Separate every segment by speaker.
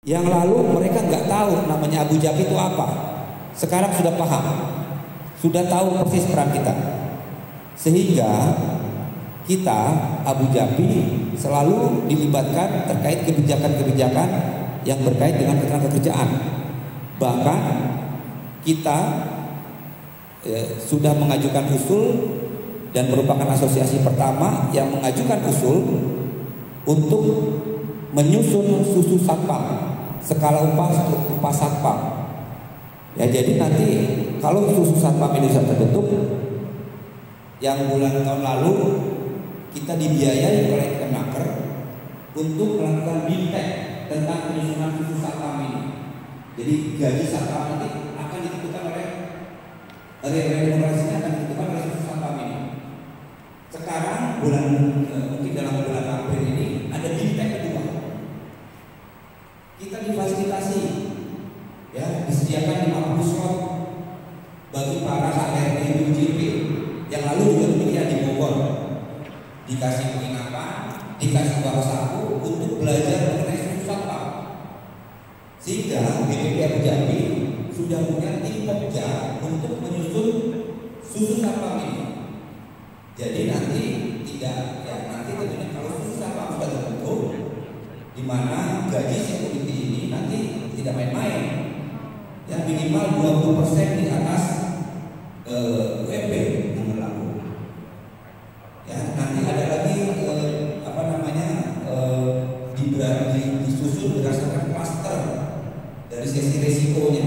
Speaker 1: Yang lalu mereka nggak tahu namanya Abu Jabi itu apa. Sekarang sudah paham, sudah tahu persis peran kita. Sehingga kita Abu Jabi selalu dilibatkan terkait kebijakan-kebijakan yang berkait dengan ketenagakerjaan. Bahkan kita sudah mengajukan usul dan merupakan asosiasi pertama yang mengajukan usul untuk menyusun susu satpam, skala upah satpam. Ya, jadi nanti kalau susu satpam ini bisa terbentuk, yang bulan tahun lalu kita dibiayai oleh Kemenaker untuk melakukan bimtek tentang penyusunan susu satpam ini. Jadi gaji satpam nanti akan ditentukan oleh remunerasinya akan ditentukan oleh susu satpam ini. Sekarang mungkin dalam bulan April ini ada bimtek kedua. Kita difasilitasi, ya, disediakan 50 slot bagi para HRD UJP. Yang lalu juga demikian di Bogor, dikasih penginapan, dikasih uang saku untuk belajar mengenai susu satpam. Sehingga BPP Abu Jabi sudah punya tim kerja untuk menyusun susu satpam ini. Jadi nanti nanti tentunya kalau susu satpam sudah terbentuk, di mana gaji security ini nanti tidak main-main, ya, minimal 20% di atas UMP yang berlaku. Ya, nanti ada lagi disusun berdasarkan klaster dari sisi resikonya,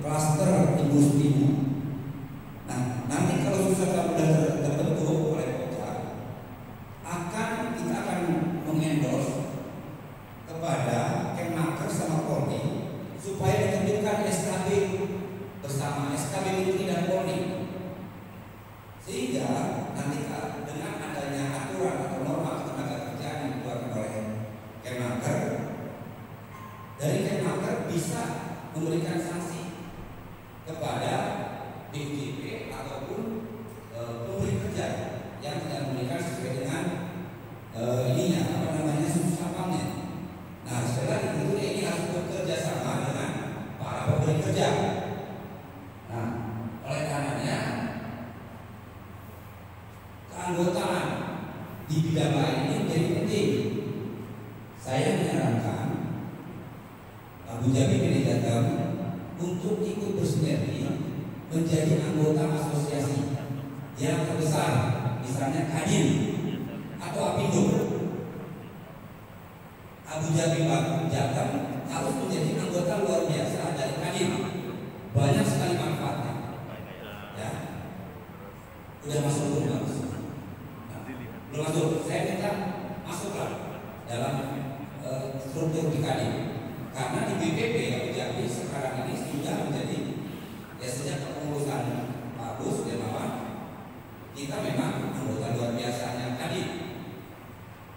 Speaker 1: klaster industri. Nah, nanti kalau susu satpam sudah terbentuk oleh Pokja, kita akan mengendorse kepada Kemenaker sama Polri supaya diterbitkan SKB bersama, SKB Menteri dan Polri, sehingga nanti dengan adanya aturan atau norma ketenagakerjaan yang dikeluarkan oleh Kemenaker, dari Kemenaker bisa memberikan sanksi kepada BUJP ataupun pemberi kerja yang tidak memberikan sesuai dengan susu satpamnya. Nah, setelah itu ini harus bekerja sama dengan para pemberi kerja. Nah, oleh karenanya keanggotaan di bidang lain ini menjadi penting. Saya menyarankan Abu Jabi PD Jateng untuk ikut bersinergi menjadi anggota asosiasi yang terbesar, misalnya Kadin atau Apindo. Abu Jabi Jateng harus menjadi anggota luar biasa dari Kadin. Banyak sekali manfaatnya. Ya, udah masuk belum? Belum masuk. Saya minta masuklah dalam struktur di Kadin. Karena di BPP Abu Jabi sekarang ini sudah menjadi, ya, sejak kepengurusan Pak Agus Dermawan, kita memang anggota luar biasanya Kadin.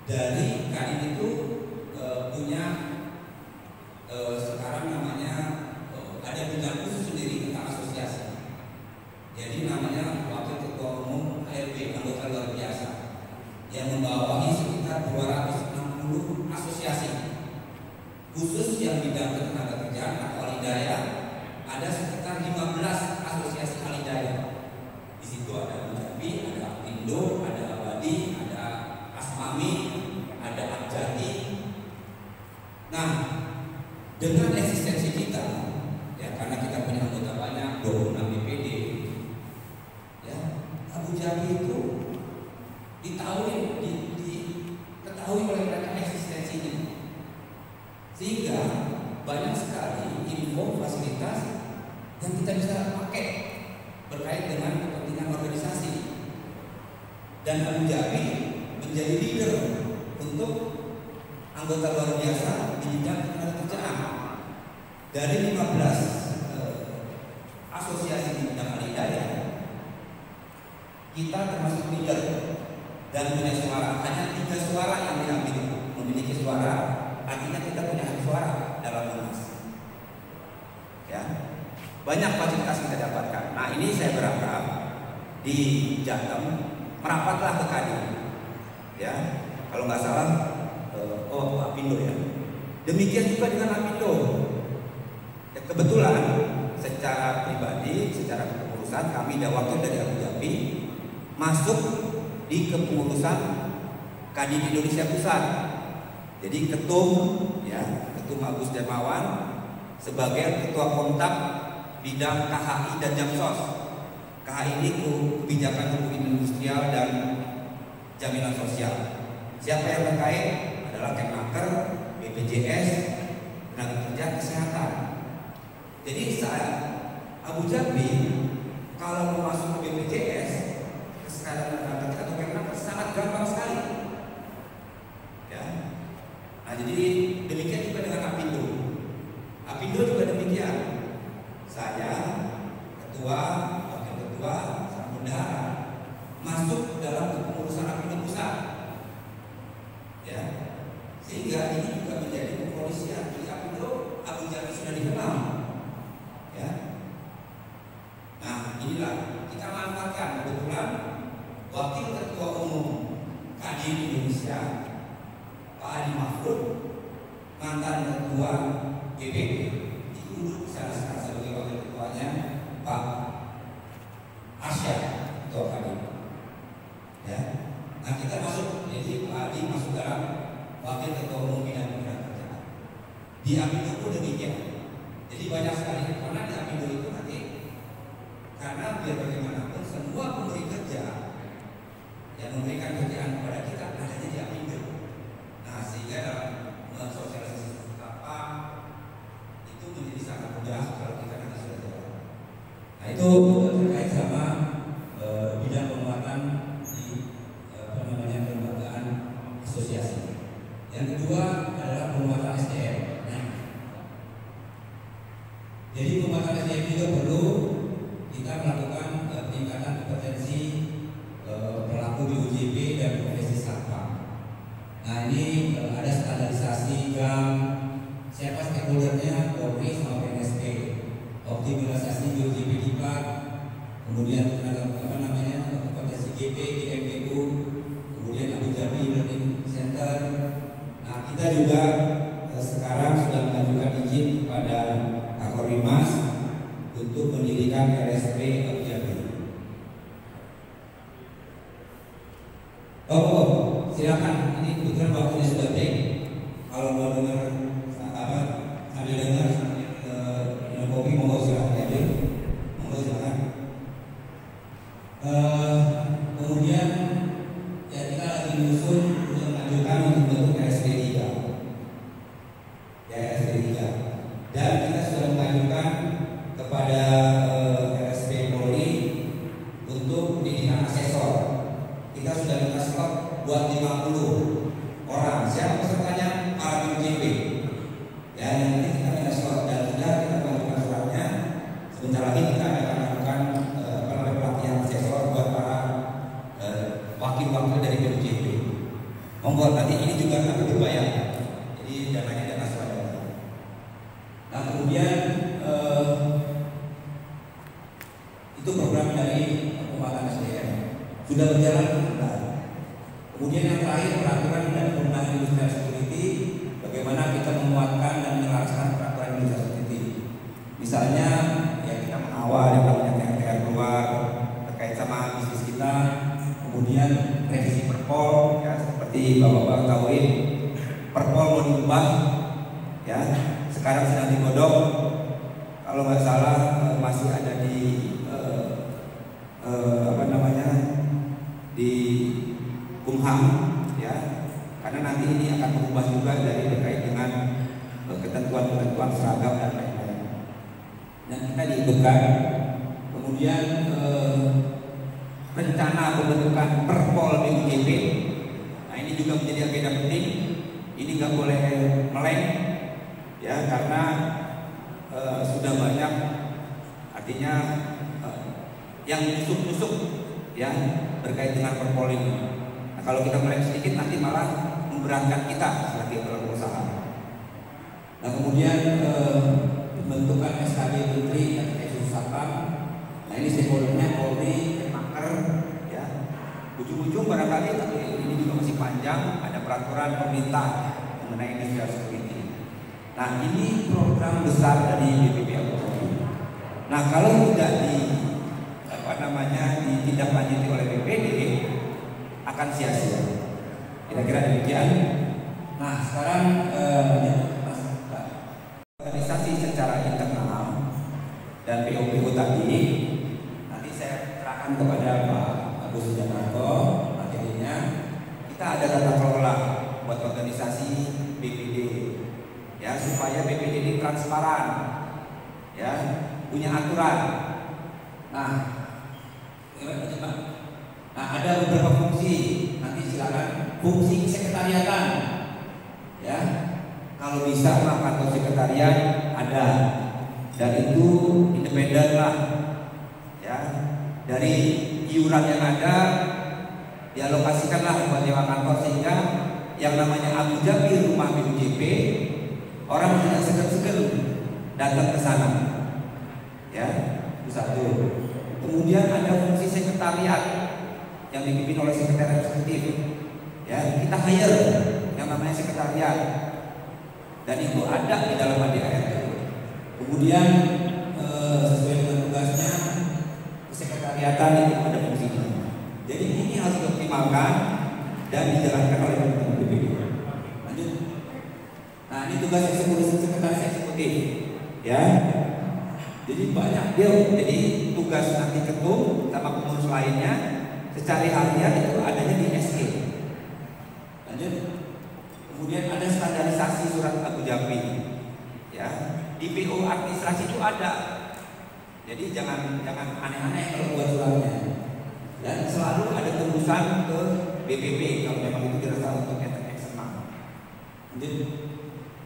Speaker 1: Dari Kadin itu punya sekarang namanya ada bidang khusus sendiri tentang asosiasi. Jadi namanya Wakil Ketua Umum ALB, anggota luar biasa, yang membawahi sekitar 260 asosiasi. Khusus yang bidang ketenagakerjaan atau alidaya ada sekitar 15 asosiasi alidaya. Di situ ada Abu Jabi, ada Apindo, ada Abadi, ada Asmami, ada Abjadi. Nah, dengan eksistensi kita, ya, karena kita punya anggota banyak, 26 BPD, ya, Abu Jabi itu diketahui oleh mereka eksistensinya, sehingga banyak sekali info fasilitas yang kita bisa pakai berkait dengan kepentingan organisasi. Dan Abu Jabi menjadi leader untuk anggota luar biasa di bidang ketenagakerjaan. Dari 15 asosiasi di bidang alidaya, kita termasuk leader dan punya suara. Hanya 3 suara yang diambil memiliki suara, artinya kita punya hak suara dalam Munas. Ya, banyak fasilitas kita dapatkan. Nah, ini saya berharap di Jateng merapatlah ke Kadin. Ya, kalau nggak salah, Apindo, ya. Demikian juga dengan Apindo. Pusat, kami wakil dari Abu Dhabi masuk di kepengurusan Kadin Indonesia Pusat. Jadi ketum Agus Darmawan sebagai ketua kontak bidang KHI dan Jamsos. KHI ini kebijakan hukum industrial dan jaminan sosial. Siapa yang terkait adalah Kemenaker, BPJS, tenaga kerja, kesehatan. Jadi saya Abu Dhabi kalau mau masuk ke BPJS, kesehatan tenaga kerja atau Kemenaker sangat gampang sekali. Ya. Nah, jadi demikian juga dengan Apindo. Apindo juga demikian. Saya ketua, wakil ketua, sang bendahara masuk dalam kepengurusan Apindo Pusat. Ya. Sehingga ini juga menjadi kepolisian di Apindo. Abu Dhabi sudah dikenal. Ya. Nah, inilah kita manfaatkan kebetulan wakil ketua umum Kadin Indonesia Pak Adi Mahfud, mantan ketua GPB, diunduh sana sebagai wakil ketuanya Pak Arsya, ketua Kadin. Ya. Nah, kita masuk, jadi Pak Adi masuk dalam wakil ketua umum bidang pekerjaan. Di Apindo pun demikian. Jadi banyak sekali karena di Apindo itu nanti karena biar bagaimanapun semua pemberi kerja yang memberikan kerjaan kepada kita adanya di Apindo. Nah, sehingga dalam mensosialisasi apa itu menjadi sangat mudah kalau kita nanti sudah jalan. Nah, itu terkait sama bidang penguatan di kelembagaan asosiasi. Yang kedua adalah penguatan SDM. Nah, jadi penguatan SDM juga perlu kita melakukan peningkatan kompetensi pelaku BUJP dan profesi satpam. Nah, ini ada standarisasi GAM, siapa stakeholdernya, Polri sama PNSP, optimalisasi BUJP Diklat, kemudian kompetensi GP di MPU, kemudian Abu Dhabi Learning Center. Nah, kita juga sekarang sudah mengajukan izin kepada Kakorimas untuk mendirikan RSP Abu Dhabi. Oh, silakan. Ini kebetulan waktunya sudah break. Kalau mau dengar sambil dengar minum kopi, monggo silakan ya, monggo silakan. Kemudian ya kita lagi menyusun untuk mengajukan untuk bentuk RSP 3. Ya, RSP 3. Dan kita sudah mengajukan kepada RSP Polri untuk pendidikan asesor. Kita sudah minta slot buat 50 orang. Siapa pesertanya? Para BUJP. Ya, yang ini kita minta slot dan sudah kita mengajukan suratnya. Sebentar lagi kita akan melakukan pelatihan asesor buat para wakil-wakil dari BUJP. Monggo, nanti ini juga akan berbayar. Jadi dananya dana swadaya. Nah, kemudian itu program dari penguatan SDM sudah berjalan benar. Kemudian yang terakhir peraturan dan perundangan industrial security, bagaimana kita menguatkan dan menyelaraskan peraturan industrial security. Misalnya ya kita mengawal yang namanya THR keluar terkait sama bisnis kita, kemudian revisi Perpol ya, seperti Bapak tahu Perpol mau diubah ya, sekarang sedang digodok. Kalau nggak salah masih ada di di Kumham ya, karena nanti ini akan berubah juga dari terkait dengan ketentuan-ketentuan seragam dan lain-lain. Dan kita diikutkan. Kemudian rencana pembentukan Perpol BUJP. Nah, ini juga menjadi agenda penting. Ini nggak boleh meleng ya, karena sudah banyak artinya yang nusuk-nusuk ya terkait dengan Perpol ini. Nah, kalau kita meleng sedikit nanti malah memberatkan kita sebagai pelaku usaha. Nah, kemudian pembentukan SKB Menteri yang khusus satpam. Nah, ini stakeholdernya Polri, Kemenaker ya. Ujung-ujung barangkali ini juga masih panjang, ada peraturan pemerintah mengenai industrial security. Nah, ini program besar dari BPP Abu Dhabi. Nah, kalau tidak ditindaklanjuti oleh BPD akan sia-sia. Kira-kira demikian. Nah, sekarang organisasi secara internal dan PO tadi nanti saya serahkan kepada Pak Agus Sujanarko. Akhirnya kita ada tata kelola buat organisasi BPD, ya, supaya BPD ini transparan, ya, punya aturan. Nah, ada beberapa fungsi. Nanti silakan fungsi sekretariatan, ya. Kalau bisa mah kantor sekretariat ada, dan itu independen lah, ya. Dari iuran yang ada dialokasikanlah buat nyewa kantor, sehingga yang namanya Abu Jabi rumah BUJP orang tidak segan-segan datang ke sana, ya. Itu satu. Kemudian ada fungsi sekretariat yang dipimpin oleh sekretariat eksekutif, ya. Kita hire yang namanya sekretariat, dan itu ada di dalam ADART. Kemudian sesuai dengan tugasnya, sekretariatan itu ada fungsinya. Jadi ini harus dioptimalkan dan dijalankan oleh teman-teman BPD. Lanjut. Nah, ini tugas sekretaris eksekutif, ya. Jadi banyak dia. Jadi tugas nanti ketum sama pengurus lainnya secara harian itu adanya di SE. Lanjut. Kemudian ada standarisasi surat Abu Jabi, ya. Di PO administrasi itu ada. Jadi jangan aneh-aneh kalau buat suratnya. Dan selalu ada tembusan ke BPP kalau memang itu dirasa untuk eksternal. Lanjut.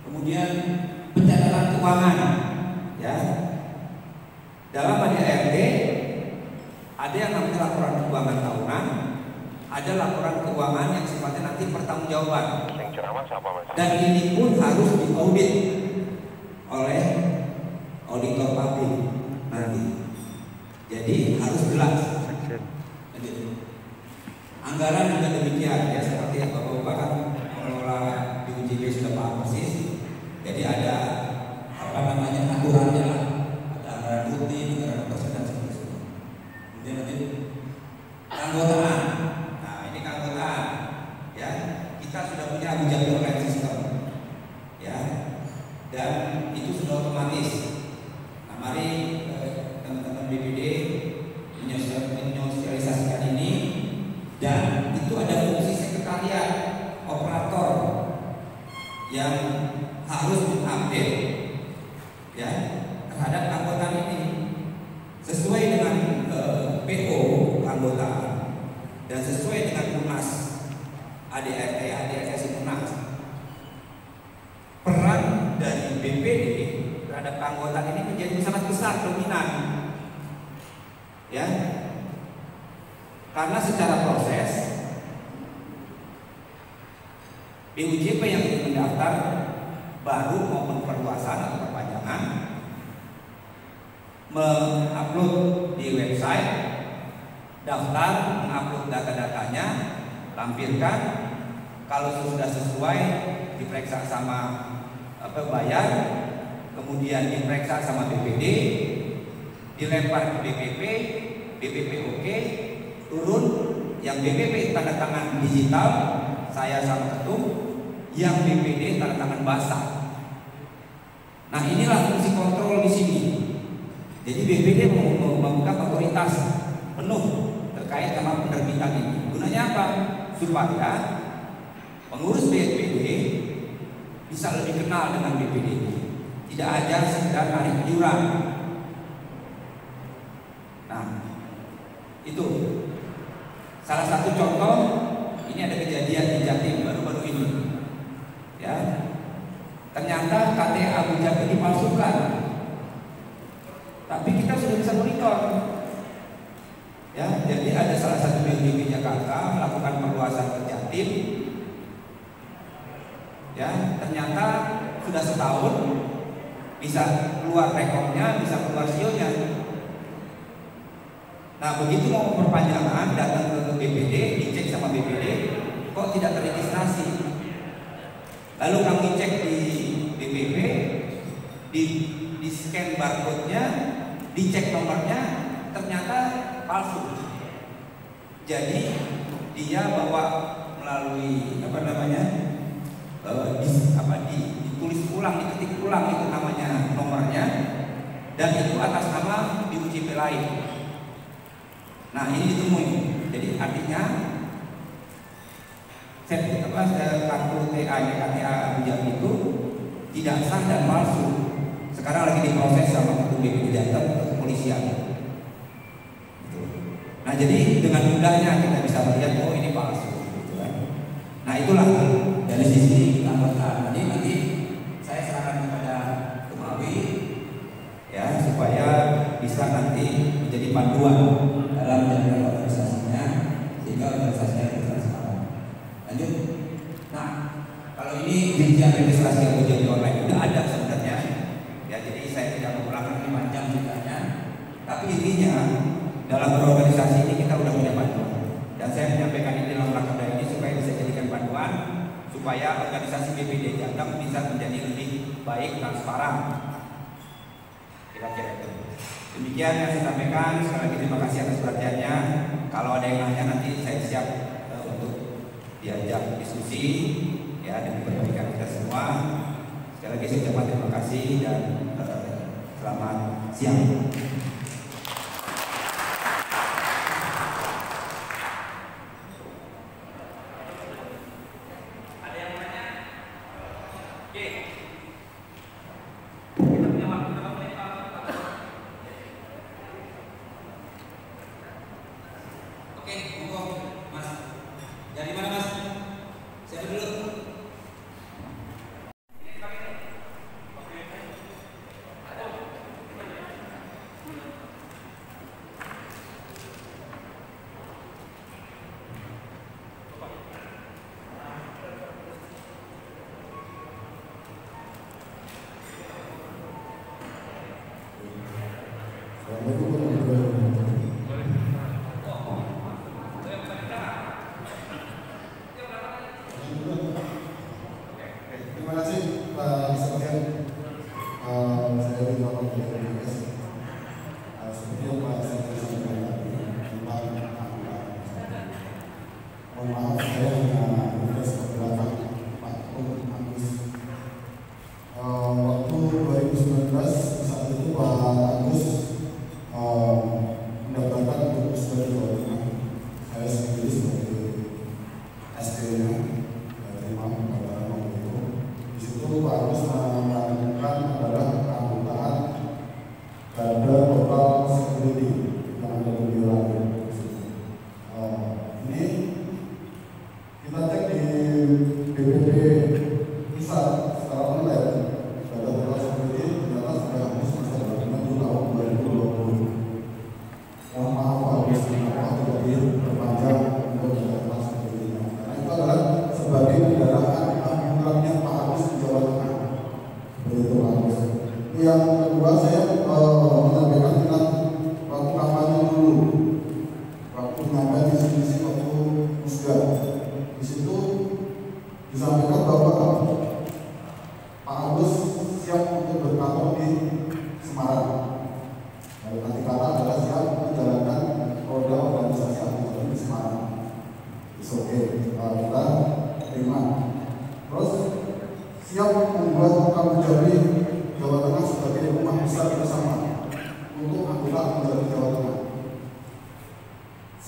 Speaker 1: Kemudian pencatatan keuangan, ya. Dalam ADART ada yang namanya laporan keuangan tahunan, ada laporan keuangan yang sifatnya nanti pertanggungjawaban. Dan ini pun harus diaudit oleh auditor publik nanti. Jadi harus jelas. Anggaran juga demikian, ya, seperti yang Bapak-bapak kan mengelola di UJB sudah paham persis. Jadi ada aturannya lah. Rutin, negara persen dan seterusnya. Kemudian nanti keanggotaan. Nah, ini keanggotaan, ya. Kita sudah punya Abu Jabi online system, ya, dan itu sudah otomatis. Nah, mari teman-teman BPD menyosialisasikan ini, dan itu ada fungsi sekretariat operator yang harus mengupdate, ya, terhadap keanggotaan ini sesuai dengan PO keanggotaan dan sesuai dengan Munas ADART Munas. Peran dari BPD terhadap keanggotaan ini menjadi sangat besar, dominan, ya, karena secara proses BUJP yang ingin mendaftar baru maupun perluasan atau perpanjangan mengupload di website, daftar, mengupload data-datanya, lampirkan. Kalau sudah sesuai, diperiksa sama bayar, kemudian diperiksa sama BPD, dilempar ke BPP, BPP oke, turun, yang BPP tanda tangan digital, saya sama ketum, yang BPD tanda tangan basah. Nah, inilah fungsi kontrol di sini. Jadi BPD membuka otoritas penuh terkait sama penerbitan ini. Gunanya apa? Supaya pengurus BPD bisa lebih kenal dengan BPD. Tidak aja sekedar narik iuran. Nah, itu salah satu contoh. Ini ada kejadian di Jatim baru-baru ini, ya. Ternyata KTA Abu Jabi dipalsukan. Tapi kita sudah bisa monitor, ya. Jadi ada salah satu BUJP Jakarta melakukan perluasan ke Jatim, ya. Ternyata sudah setahun bisa keluar rekomnya, bisa keluar sionya. Nah, begitu mau perpanjangan datang ke BPD, dicek sama BPD, kok tidak terregistrasi. Lalu kami cek di BPP, di scan barcode-nya, dicek nomornya, ternyata palsu. Jadi dia bawa melalui ditulis ulang, diketik ulang itu namanya nomornya, dan itu atas nama BUJP lain. Nah ini ditemui. Jadi artinya kartu KTA Jambi itu tidak sah dan palsu. Sekarang lagi diproses sama Ketua BPD Jateng ke kepolisian. Nah jadi dengan mudahnya kita bisa melihat oh ini palsu, gitu kan. Nah itulah dari sisi anggota. Nanti saya serahkan kepada Kemawi ya supaya bisa nanti menjadi panduan dalam menjalankan organisasinya sehingga organisasinya transparan. Lanjut. Nah kalau ini rincian registrasi OJK online sudah ada sebenarnya. Ya jadi saya tidak mengulang lebih panjang ceritanya. Tapi intinya dalam berorganisasi ini kita sudah punya panduan, dan saya menyampaikan ini dalam rangka ini supaya bisa jadikan panduan supaya organisasi BPD Jateng bisa menjadi lebih baik, transparan. Kira-kira itu. Demikian yang saya sampaikan. Sekali lagi terima kasih atas perhatiannya. Kalau ada yang nanya nanti saya siap untuk diajak diskusi ya demi kebaikan kita semua. Sekali lagi saya ucapkan terima kasih dan selamat siang.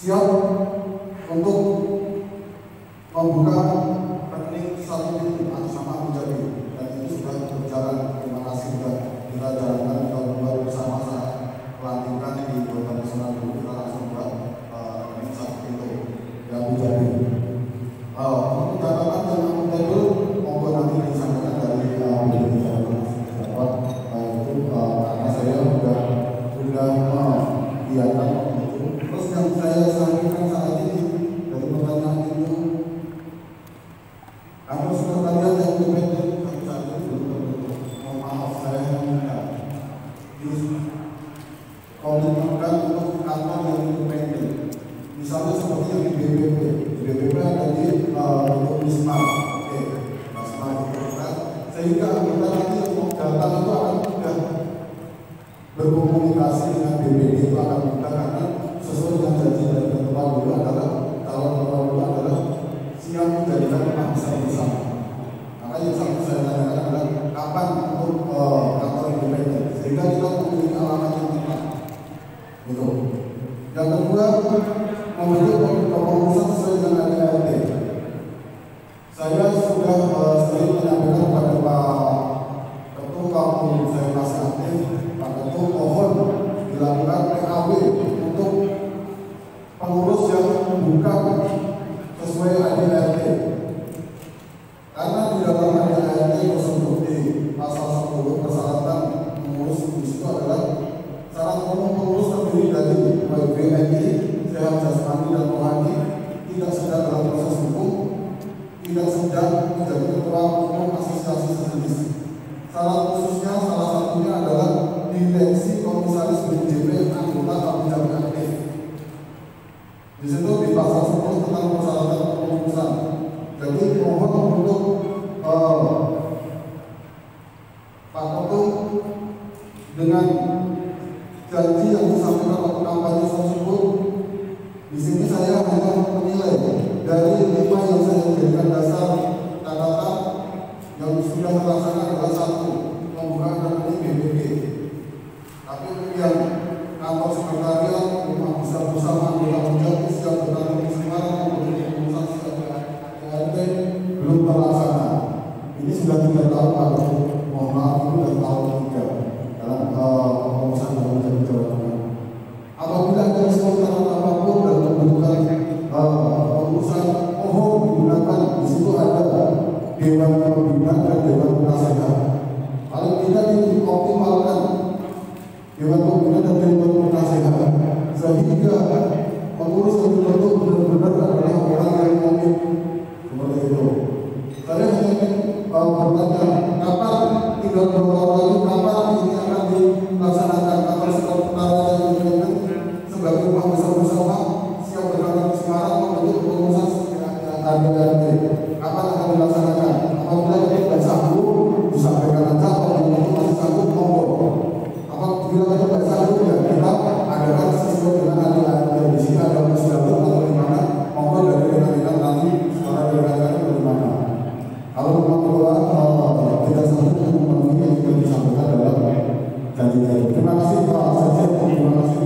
Speaker 2: Siap untuk membuka rekening 1 pintu Gitu. Yang kedua, membentuk kepengurusan sesuai dengan ADART. Saya sudah sering menyampaikan kepada Pak Ketua waktu saya masih aktif, Pak Ketua mohon dilakukan PAW untuk pengurus yang bukan sesuai ADART. Karena di dalam ADART tersebut di pasal 10 persyaratan pengurus di situ adalah syarat umum pengurus terdiri dari WNI, sehat jasmani dan rohani, tidak sedang dalam proses hukum, tidak sedang menjadi ketua umum asosiasi sejenis. Syarat khususnya salah satunya adalah direksi komisaris BPJP anggota APJP aktif. Di situ di pasal 10 tentang persyaratan kepengurusan. Jadi mohon untuk Pak Ketum dengan janji yang disampaikan waktu kampanye tersebut, di sini saya hanya menilai dari 5 yang saya jadikan dasar catatan yang sudah terlaksana adalah 1, membuka rekening BPP. Tapi yang kantor sekretariat rumah besar bersama anggota menjadi siap bertanggung sekarang memberi pengurusan ADART belum terlaksana. Ini sudah 3 tahun lalu, mohon maaf itu sudah tahun 3 dalam pengurusan dalam menjadi Jawa Tengah. Apabila ada kesulitan apapun dalam pembentukan pengurusan, mohon digunakan. Di situ ada dewan pembina dan dewan penasehat. Paling tidak dioptimalkan dewan pembina dan dewan penasehat sehingga pengurus yang dibentuk benar-benar adalah orang yang komit seperti itu. Saya hanya ingin bertanya, kapan tinggal beberapa lagi, kapan ini akan dilaksanakan? Kapan sekretariat yang dibentuk sebagai rumah besar bersama siap berangkat ke Semarang membentuk pengurusan ADART? Kapan akan dilaksanakan? Apabila kita tidak sanggup, disampaikan aja. Apabila kita masih sanggup, monggo. Apabila kita tidak sanggup, ya kita adakan sesuai dengan ADART. Di sini ada musyawarah atau bagaimana? Monggo dari rekan-rekan nanti suara dari rekan-rekan bagaimana? Kalau memang keluar tidak sanggup memenuhi yang sudah disampaikan dalam janji-janji. Terima kasih Pak Sekjen. Terima kasih.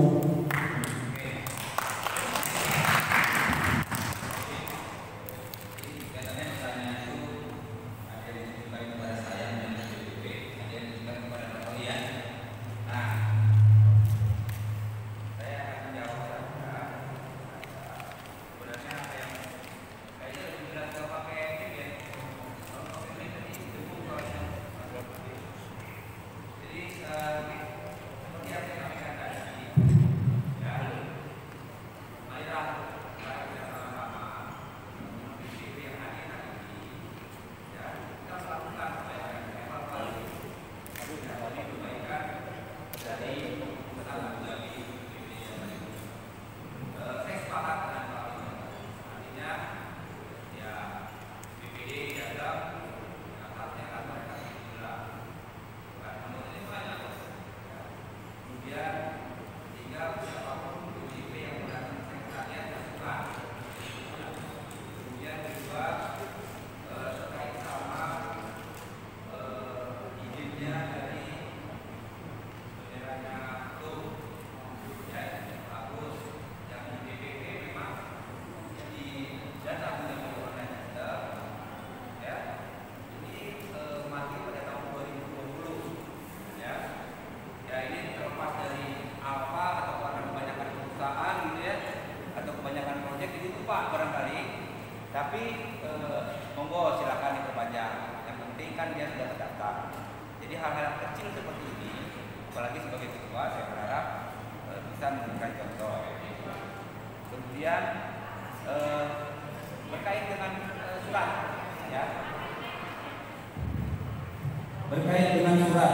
Speaker 1: Berkait dengan surat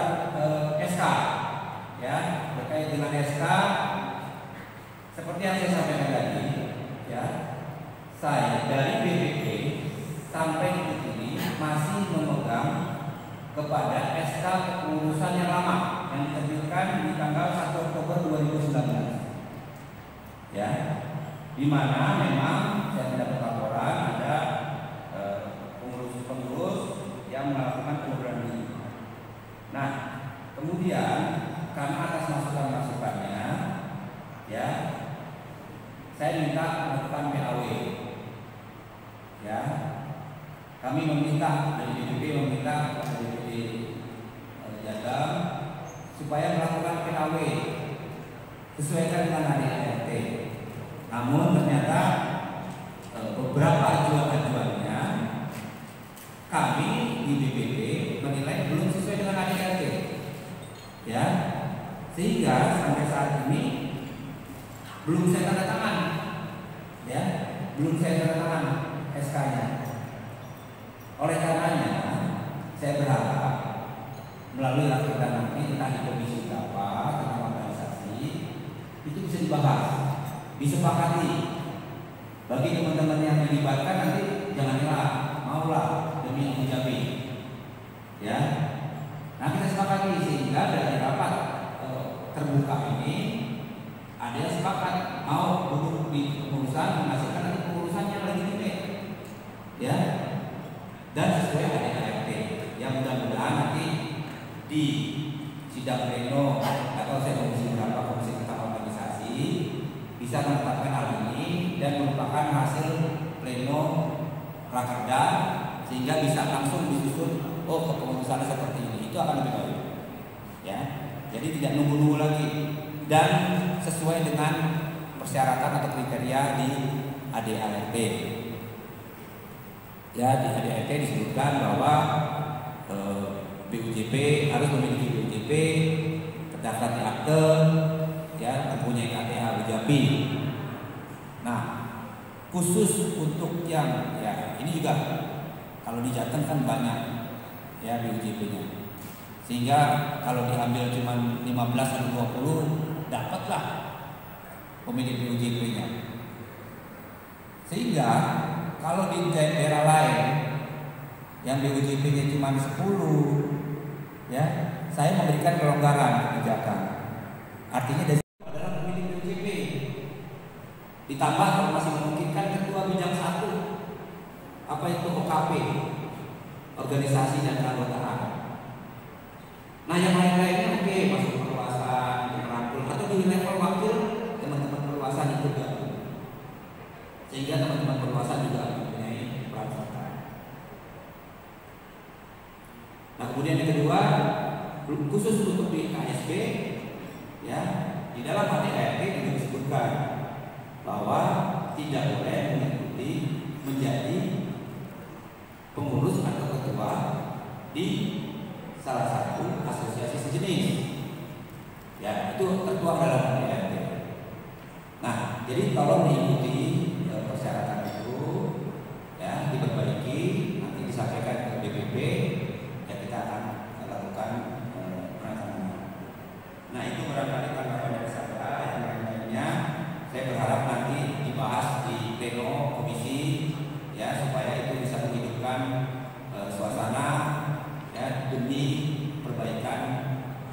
Speaker 1: SK, ya, berkait dengan SK, seperti yang saya sampaikan tadi, ya, saya dari BPP sampai detik ini masih memegang kepada SK kepengurusan yang lama yang diterbitkan di tanggal 1 Oktober 2019, ya, di mana memang saya mendapat laporan ada pengurus-pengurus yang melakukan pengunduran diri. Nah, kemudian karena atas masukan-masukannya ya, saya minta melakukan PAW, ya. Kami meminta dari DPP meminta kepada DPP Jateng supaya melakukan PAW sesuaikan dengan ADART. Namun ternyata beberapa ajuan-ajuannya kami di DPP menilai belum sesuai dengan ADART, ya, sehingga sampai saat ini belum saya tanda tangan, ya, belum saya tanda tangan SK-nya. Oleh karenanya saya berharap melalui rakerda nanti entah di komisi apa tentang organisasi itu bisa dibahas, disepakati. Bagi teman-teman yang dilibatkan nanti jangan nyerah, maulah demi Abu Dhabi, ya. Nah kita sepakati sehingga dari rapat terbuka ini ada yang sepakat mau duduk di kepengurusan menghasilkan nanti pengurusannya legitimate, ya, dan sesuai ADART yang mudah-mudahan nanti di sidang pleno atau saya komisi berapa komisi tentang organisasi bisa menetapkan hal ini dan merupakan hasil pleno rakerda sehingga bisa langsung disusun, oh kepengurusan seperti ini, itu akan lebih baik, ya. Jadi tidak nunggu-nunggu lagi dan sesuai dengan persyaratan atau kriteria di ADART. Ya, di ADART disebutkan bahwa BUJP harus memiliki BUJP terdaftar di akte, ya, mempunyai KTA Abu Dhabi. Nah, khusus untuk yang ya ini juga kalau di Jateng kan banyak ya BUJP-nya. Sehingga kalau diambil cuma 15 atau 20 dapatlah pemilik BUJP-nya. Sehingga kalau di daerah lain yang BUJP-nya cuma 10, ya, saya memberikan kelonggaran kebijakan. Artinya dari adalah pemilik BUJP. Ditambah kalau masih memungkinkan ketua bidang 1, apa itu OKP, organisasi dan keanggotaan. Nah yang lain-lainnya oke, masuk perluasan, merangkul, atau di level wakil teman-teman perluasan itu gabung, sehingga teman-teman perluasan juga mempunyai peran serta. Nah kemudian yang kedua, khusus untuk di KSB, ya, di dalam ADART juga disebutkan bahwa tidak boleh mengikuti menjadi pengurus atau ketua di salah satu asosiasi sejenis, ya, itu tertuang dalam ADART. Nah, jadi tolong diikuti persyaratan itu, ya, diperbaiki, nanti disampaikan ke DPP, ya kita akan lakukan penanganan. Nah, itu barangkali tanggapan dari saya. Yang lain-lainnya, saya berharap nanti dibahas di pleno komisi, ya, supaya itu bisa menghidupkan suasana, ya, demi perbaikan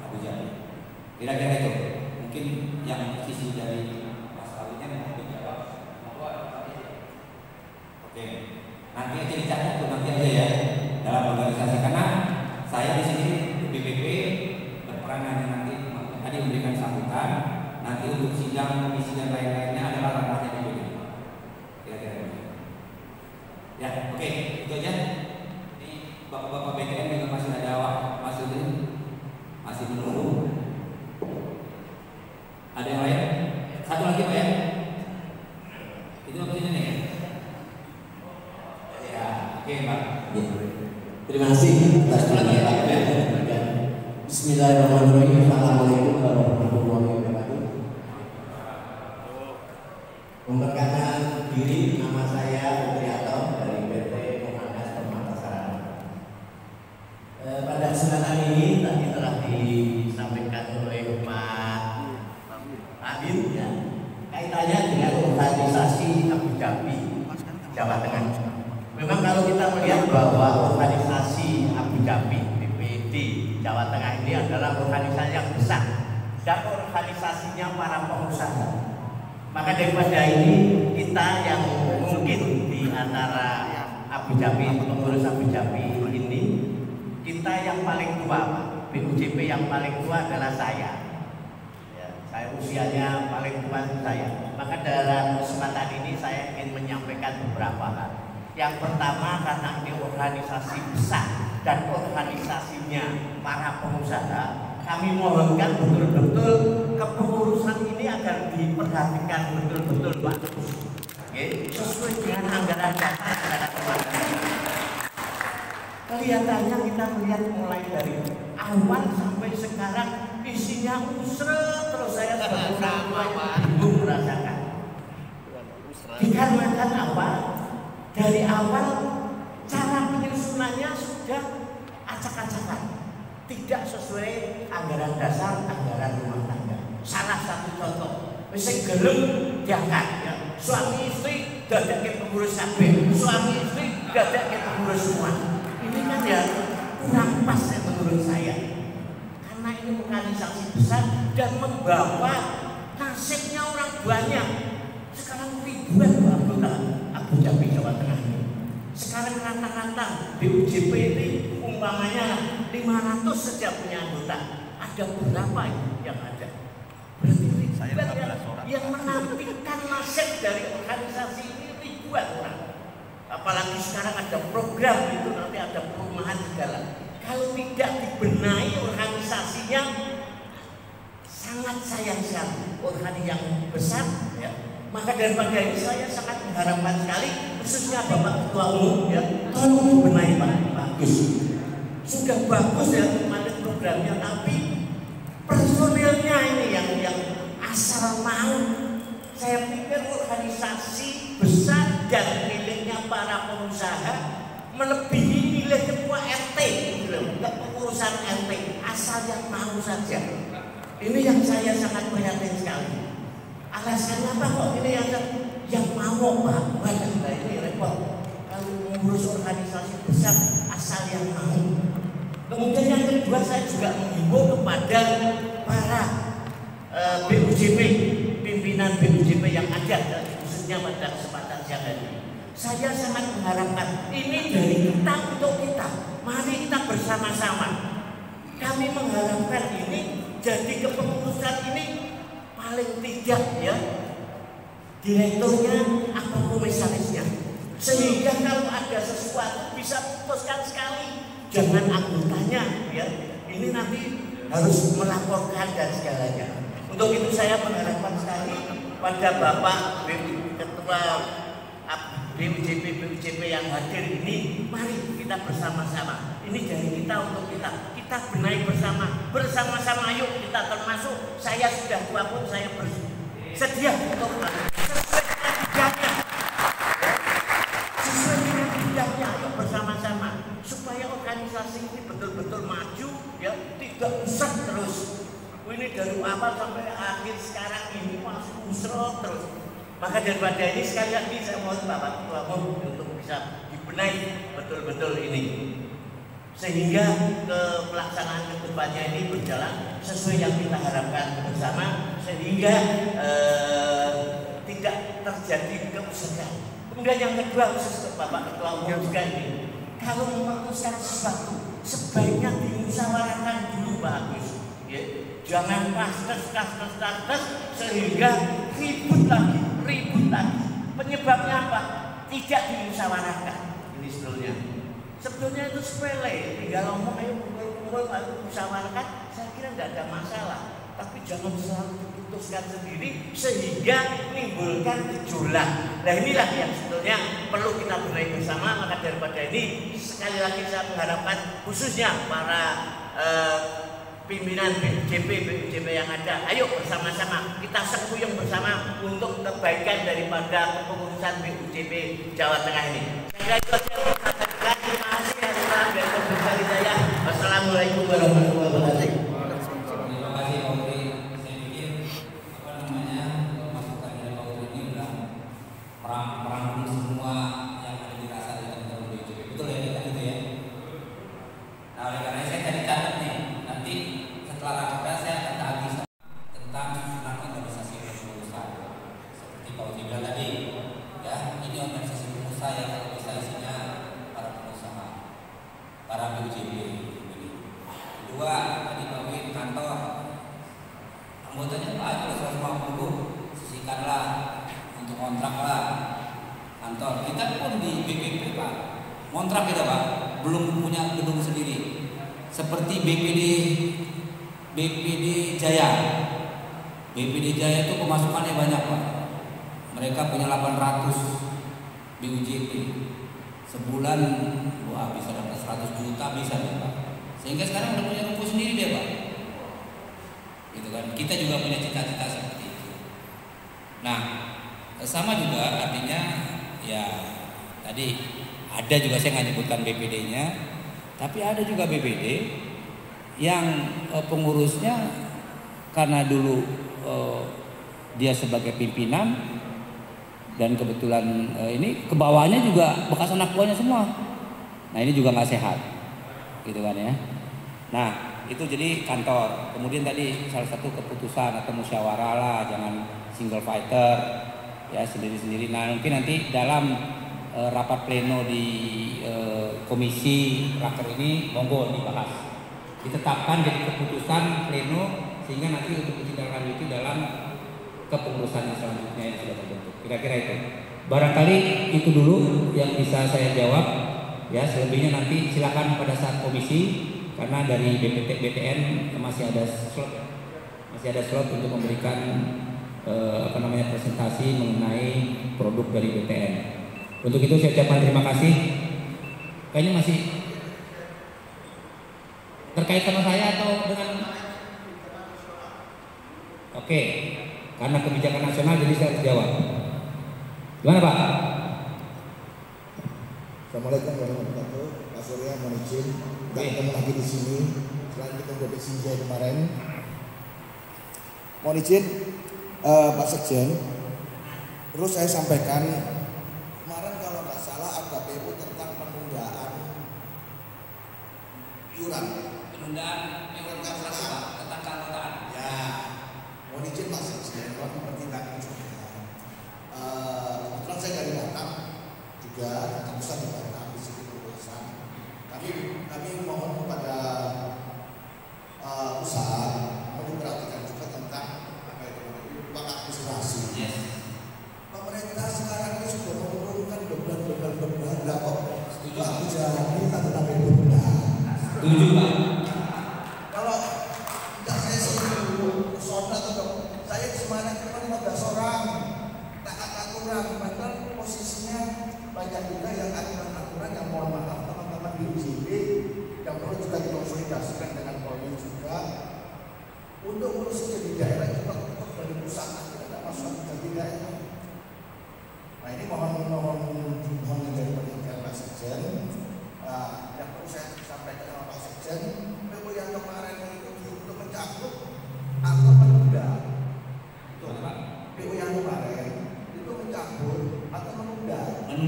Speaker 1: Abu Dhabi. Kira-kira itu mungkin yang sisi dari Mas Awinya mau dijawab. Oke, nanti aja dicatat tuh, nanti aja ya dalam organisasi, karena saya di sini BPP berperan nanti memberikan sambutan. Nanti untuk sidang komisi dan lain-lainnya adalah ranahnya BPP. Kira-kira ya, oke, itu aja. Bapak-bapak BKM juga masih ada masih menunggu. Ada yang lain? Satu lagi Pak ya? Itu apa sini nih? Ya, oke Pak.
Speaker 3: Ya. Terima kasih atas penyampaian. Bismillahirrahmanirrahim. Assalamualaikum warahmatullahi wabarakatuh. Memperkenalkan diri, nama saya Utriato dari PT Muhammad Pematasaran. Pada kesempatan ini tadi telah disampaikan oleh Pak Adil, ya, kaitannya dengan organisasi Abu Dhabi Jawa Tengah. Memang kalau kita melihat bahwa organisasi Abu Dhabi BPD Jawa Tengah ini adalah organisasi yang besar dan organisasinya para pengusaha. Maka daripada ini kita yang mungkin di antara Abu Dhabi, pengurus Abu Dhabi ini, kita yang paling tua, BUJP yang paling tua adalah saya. Ya, Saya usianya paling tua saya. Maka dalam kesempatan ini saya ingin menyampaikan beberapa hal. Yang pertama, karena ini organisasi besar dan organisasinya para pengusaha, kami mohonkan betul-betul kepengurusan ini agar diperhatikan betul-betul Pak. Sesuai dengan anggaran dasar pada teman-teman. Kelihatannya kita melihat mulai dari awal sampai sekarang isinya usret terus. Saya sebagai orang tua bingung merasakan. Dikarenakan apa? Dari awal cara penyusunannya sudah acak-acakan, tidak sesuai anggaran dasar, anggaran rumah tangga. Salah satu contoh, mesti gelem diangkat ya. Suami istri dadak ke pengurus KB, suami istri dadak ke pengurus semua. Ini kan ya kurang pas ya menurut saya. Karena ini organisasi besar dan membawa nasibnya orang banyak. Sekarang ribuan anggota Abu Dhabi Jawa Tengah ini. Sekarang rata-rata BUJP ini umpamanya 500 saja punya anggota. Ada berapa yang ada? Berarti ribuan yang menampilkan nasib dari organisasi ini ribuan orang. Apalagi sekarang ada program itu nanti ada perumahan segala. Kalau tidak dibenahi organisasinya, sangat sayang sekali. Organisasi yang besar ya. Maka daripada ini saya sangat mengharapkan sekali, khususnya Bapak Ketua Umum ya, tolong dibenahi Pak. Bagus. Sudah bagus ya kemarin programnya, tapi personilnya ini yang asal mau. Saya pikir organisasi besar dan miliknya para pengusaha melebihi milik ketua RT, pengurusan RT, asal yang mau saja. Ini yang saya sangat prihatin sekali. Alasannya apa kok ini yang mau Pak? Waduh, ini repot. Kalau mengurus organisasi besar asal yang mau. Kemudian yang kedua, saya juga menghimbau kepada para BUJP, pimpinan BUJP yang ada, khususnya pada kesempatan siang hari ini. Saya sangat mengharapkan ini dari kita untuk kita. Mari kita bersama-sama. Kami mengharapkan ini jadi kepengurusan ini paling tidak ya direkturnya apa komisarisnya, sehingga kalau ada sesuatu bisa putuskan sekali. Jangan anggotanya ya ini nanti harus melaporkan dan segalanya. Untuk itu saya mengharapkan sekali pada Bapak Ketua BUJP yang hadir ini, mari kita bersama-sama. Ini dari kita untuk kita benahi bersama-sama. Ayo kita, termasuk saya sudah tua pun saya bersedia untuk sesuai dengan bidangnya, ayo bersama-sama supaya organisasi ini betul-betul maju ya, tidak usah terus. Ini dari awal sampai akhir sekarang ini masih usrot terus. Maka daripada ini sekali lagi saya mohon Bapak Ketua Umum untuk bisa dibenahi betul-betul ini, sehingga ke pelaksanaan kedepannya ini berjalan sesuai yang kita harapkan bersama, sehingga tidak terjadi keusahaan. Kemudian yang kedua, khusus ke Bapak Ketua Umum juga ini, kalau memutuskan sesuatu sebaiknya dimusyawarahkan dulu Pak Agus ya. Jangan kas sehingga ribut lagi. Penyebabnya apa? Tidak dimusyawarahkan. Ini sebetulnya itu sepele, tinggal ngomong ayo kumpul musyawarahkan, saya kira tidak ada masalah. Tapi jangan selalu diputuskan sendiri sehingga menimbulkan gejolak. Nah inilah yang sebetulnya perlu kita benahi bersama. Maka daripada ini sekali lagi saya mengharapkan khususnya para pimpinan BUJP yang ada, ayo bersama-sama kita sekuyung bersama untuk kebaikan daripada kepengurusan BUJP Jawa Tengah ini. Saya kira itu saja. Terima kasih. Wassalamualaikum warahmatullahi wabarakatuh.
Speaker 1: Terima kasih Pak Uri. Saya pikir masukan dari Pak Uri ini sudah merangkum semua yang ada di rasa dari BUJP. Betul ya kita itu ya. Nah oleh karena saya tadi catat nih, nanti setelah rapat saya akan tagih tentang susunan organisasi pengusaha. Seperti Pak Uji bilang tadi, ya ini organisasi pengusaha yang kalau bisa isinya para pengusaha, para BUJP. Kedua, kontrak lah kantor. Kita pun di BPP Pak, kontrak kita Pak, belum punya gedung sendiri. Seperti BPD Jaya. BPD Jaya itu pemasukannya banyak Pak. Mereka punya 800 BUJT. Sebulan wah bisa dapat 100 juta bisa ya Pak. Sehingga sekarang udah punya ruko sendiri dia Pak. Gitu kan. Kita juga punya cita-cita seperti itu. Nah, sama juga artinya ya tadi ada juga saya nggak nyebutkan BPD-nya, tapi ada juga BPD yang pengurusnya karena dulu dia sebagai pimpinan dan kebetulan ini ke bawahnya juga bekas anak buahnya semua. Nah ini juga nggak sehat, gitu kan ya. Nah itu jadi kantor. Kemudian tadi salah satu keputusan atau musyawarah lah, jangan single fighter ya sendiri-sendiri. Nah mungkin nanti dalam rapat pleno di komisi raker ini monggo dibahas, ditetapkan jadi keputusan pleno sehingga nanti untuk ditindaklanjuti dalam kepengurusan yang selanjutnya yang sudah terbentuk. Kira-kira itu. Barangkali itu dulu yang bisa saya jawab. Ya, selebihnya nanti silakan pada saat komisi karena dari BPN masih ada slot untuk memberikan presentasi mengenai produk dari BPN. Untuk itu saya ucapkan terima kasih. Kayaknya masih terkait sama saya atau dengan Oke, karena kebijakan nasional jadi saya harus jawab. Gimana Pak?
Speaker 2: Assalamualaikum warahmatullahi wabarakatuh. Pak Surya, mohon izin nggak ketemu lagi di sini selain kita udah saya kemarin. Mohon izin Pak Sekjen. Terus saya sampaikan kemarin kalau nggak salah ada PU tentang penundaan iuran tentang keanggotaan. Ya, mohon izin Pak Sekjen, mohon dipertimbangkan juga. Kebetulan saya dari Batam juga tetap besar di Batam di sini perusahaan. Kami mohon kepada usaha mau diperhatikan juga tentang uang administrasi. Yes. Pemerintah sekarang ini sudah menurunkan beban lah kok. Setuju kita tetap beban.
Speaker 1: Setuju Pak.
Speaker 2: Kalau tidak saya sih personal atau saya semuanya cuma 15 orang. Aturan, padahal posisinya banyak juga yang aturan yang mohon maaf teman-teman di UJB yang perlu juga dikonsolidasikan dengan Polri juga untuk urus jadi daerah juga untuk dari pusat tidak masuk jadi daerah. Nah ini mohon menjadi perhatian Pak Sekjen. Yang perlu saya sampaikan sama Pak Sekjen, PU yang kemarin itu untuk mencabut atau menunda. PU yang kemarin mencabut atau menunda.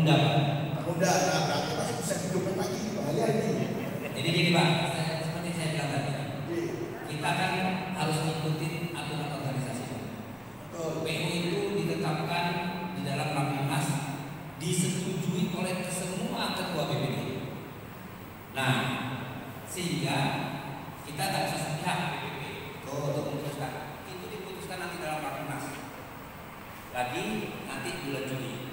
Speaker 2: Nah, berarti masih bisa hidupin lagi bahaya ini.
Speaker 1: Jadi gini Pak, seperti saya bilang tadi, kita kan harus ikutin aturan organisasi. PU itu ditetapkan di dalam Rapimnas, disetujui oleh semua ketua BPD. Nah, sehingga kita tak bisa sepihak BPP untuk memutuskan. Itu diputuskan nanti dalam Rapimnas. Lagi nanti bulan Juli.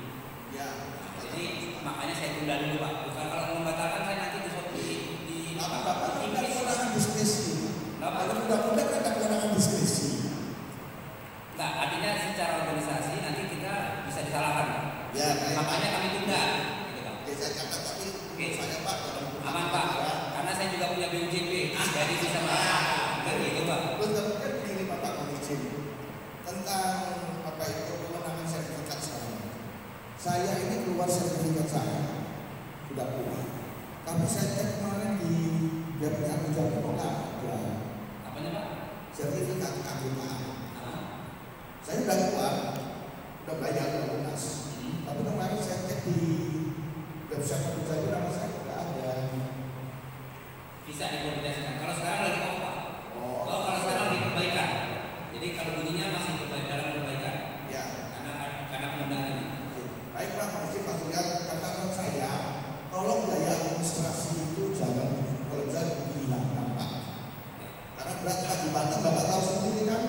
Speaker 1: Ya. Jadi makanya saya tunda dulu Pak. Bukan kalau membatalkan saya nanti di
Speaker 2: Bapak tidak kewenangan diskresi. Kalau undang-undang kan tidak kewenangan diskresi.
Speaker 1: Nah, artinya secara organisasi nanti kita bisa disalahkan. Ya. Makanya kami tunda. Gitu Pak.
Speaker 2: Oke, saya catat tapi saya Pak
Speaker 1: aman Pak. Karena saya juga punya BUJP. Jadi bisa kan gitu Pak.
Speaker 2: Terus kemudian begini Bapak izin tentang apa itu kewenangan sertifikat saya. Saya ini keluar sertifikat saya sudah keluar. Tapi saya cek kemarin di webnya Ujung Kota ada.
Speaker 1: Apanya Pak?
Speaker 2: Sertifikat keanggotaan. Saya sudah keluar, sudah bayar lunas. Tapi kemarin saya cek di website Ujung nama saya tidak ada.
Speaker 1: Bisa dikoordinasikan. Kalau sekarang lagi apa? Kalau sekarang lagi perbaikan. Jadi kalau bunyinya masih dalam perbaikan. Ya. Karena penundaan ini.
Speaker 2: Baik Pak, masih Pak Surya, katakan saya, tolong biaya administrasi itu jangan kerja dihilangkan Pak. Karena berarti di Batam Bapak tahu sendiri kan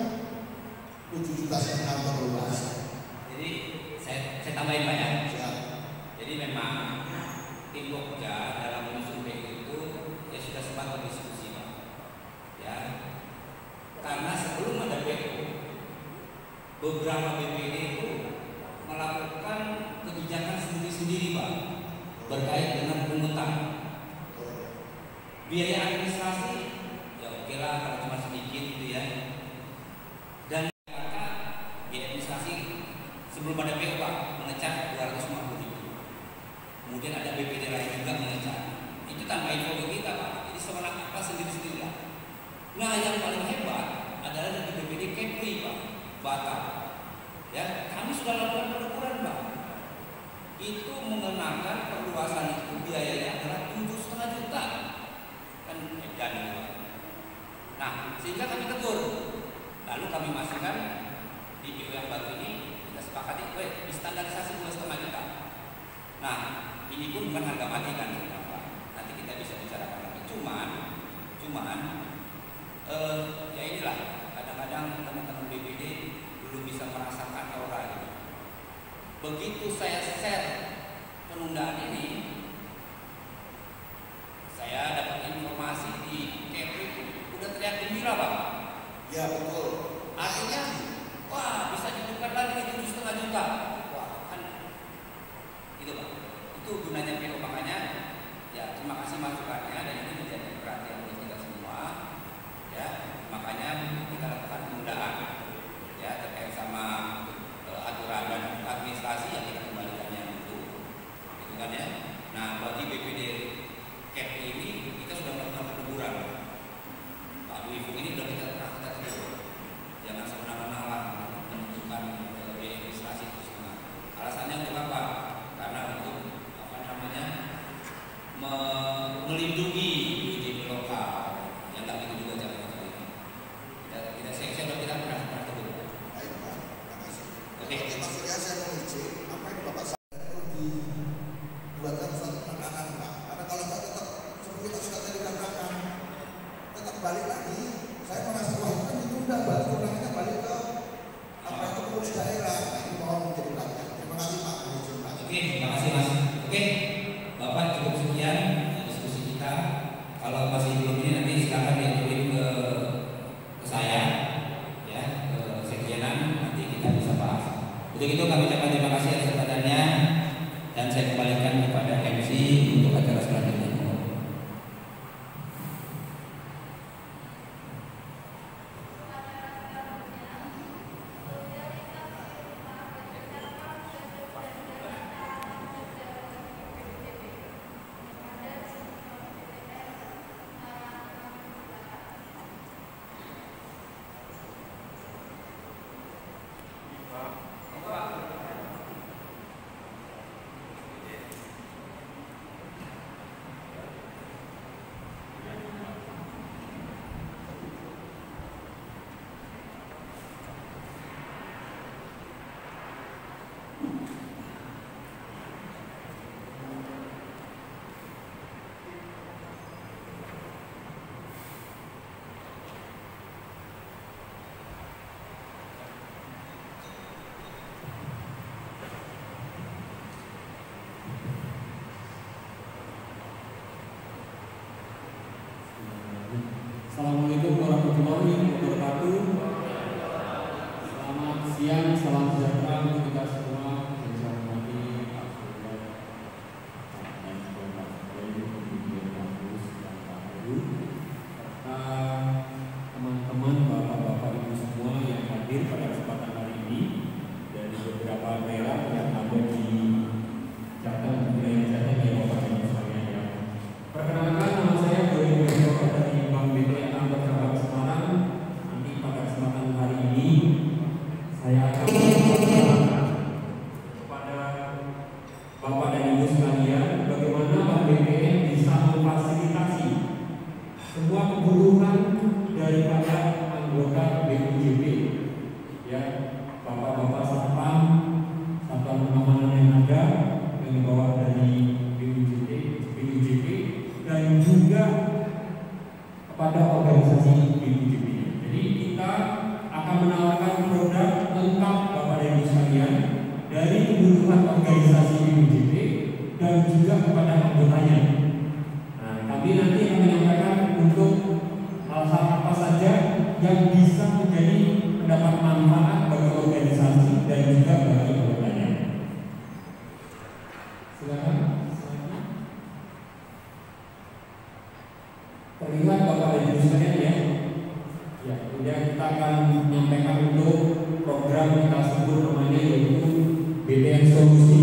Speaker 2: 7 juta kantor luas.
Speaker 1: Jadi saya tambahin Pak ya.
Speaker 2: Siap.
Speaker 1: Jadi memang tim Pokja dalam menyusun PU itu ya sudah sempat berdiskusi Pak. Ya, karena sebelum ada PU, beberapa BPD itu melakukan kebijakan sendiri-sendiri Pak berkait dengan pungutan. Biaya administrasi ya oke lah kalau cuma sedikit gitu ya. Dan biaya administrasi sebelum ada PU Pak mengecat 250.000. Kemudian ada BPD lain juga mengecat. Itu tanpa info ke kita Pak. Jadi semangat apa sendiri-sendiri lah. Nah yang paling hebat adalah dari BPD Kepri Pak, Batam. Ya, kami sudah lakukan pengukuran Pak. Itu mengenakan perluasan itu biayanya adalah 7,5 juta. Kan edan Pak. Nah, sehingga kami tegur. Lalu kami masukkan di PU yang baru ini kita sepakati, distandarisasi 2,5 juta. Nah, ini pun bukan harga mati kan Pak. Nanti kita bisa bicarakan lagi. Cuman ya inilah kadang-kadang teman-teman BPD belum bisa merasakan aura gitu. Begitu saya share penundaan ini, saya dapat informasi di Kepri udah teriak gembira Pak.
Speaker 2: Ya betul.
Speaker 1: Artinya, wah bisa ditukar lagi 7,5 juta. Wah kan, gitu Pak. Itu gunanya PO makanya. Ya terima kasih masukannya dan ini menjadi perhatian buat kita semua. Ya makanya kita lakukan penundaan. Ya terkait sama aturan dan administrasi yang kita kembalikannya itu, gitu kan ya. Nah bagi BPD Kepri ini kita sudah melakukan peneguran. Pak Dwi Fung ini sudah kita tegur. Jangan semena-mena menentukan biaya administrasi itu semua. Alasannya untuk apa? Karena untuk apa namanya melindungi BPD lokal yang tak itu juga jangan itu. Kita saya kita pernah tegur.
Speaker 2: Baik Pak, terima kasih.
Speaker 1: Oke.
Speaker 2: Maksudnya saya menguji apa yang Bapak sampaikan perlu dibuatkan suatu penekanan Pak. Karena kalau Pak tetap seperti kita sudah tadi katakan, tetap balik lagi. Saya merasa wah itu kan ditunda, berarti kurangnya balik ke apa itu pengurus daerah. Nah, ini mohon menjadi perhatian. Terima kasih Pak.
Speaker 1: Oke, terima kasih Mas. Oke, Bapak cukup sekian diskusi kita. Kalau masih belum ini nanti silakan diajuin ke saya, ya, ke sekjenan nanti kita bisa bahas. Untuk itu kami ucapkan terima kasih atas kesempatannya dan saya kembalikan kepada MC untuk acara selanjutnya.
Speaker 4: program organisasi BPJP dan juga kepada anggotanya. Nah, kami nanti akan menyampaikan untuk hal-hal apa saja yang bisa menjadi mendapat manfaat bagi organisasi dan juga bagi anggotanya. Silakan. Terlihat Bapak dan Ibu sekalian ya. Ya, kemudian kita akan menyampaikan untuk program kita sebut namanya yaitu BTN Solusi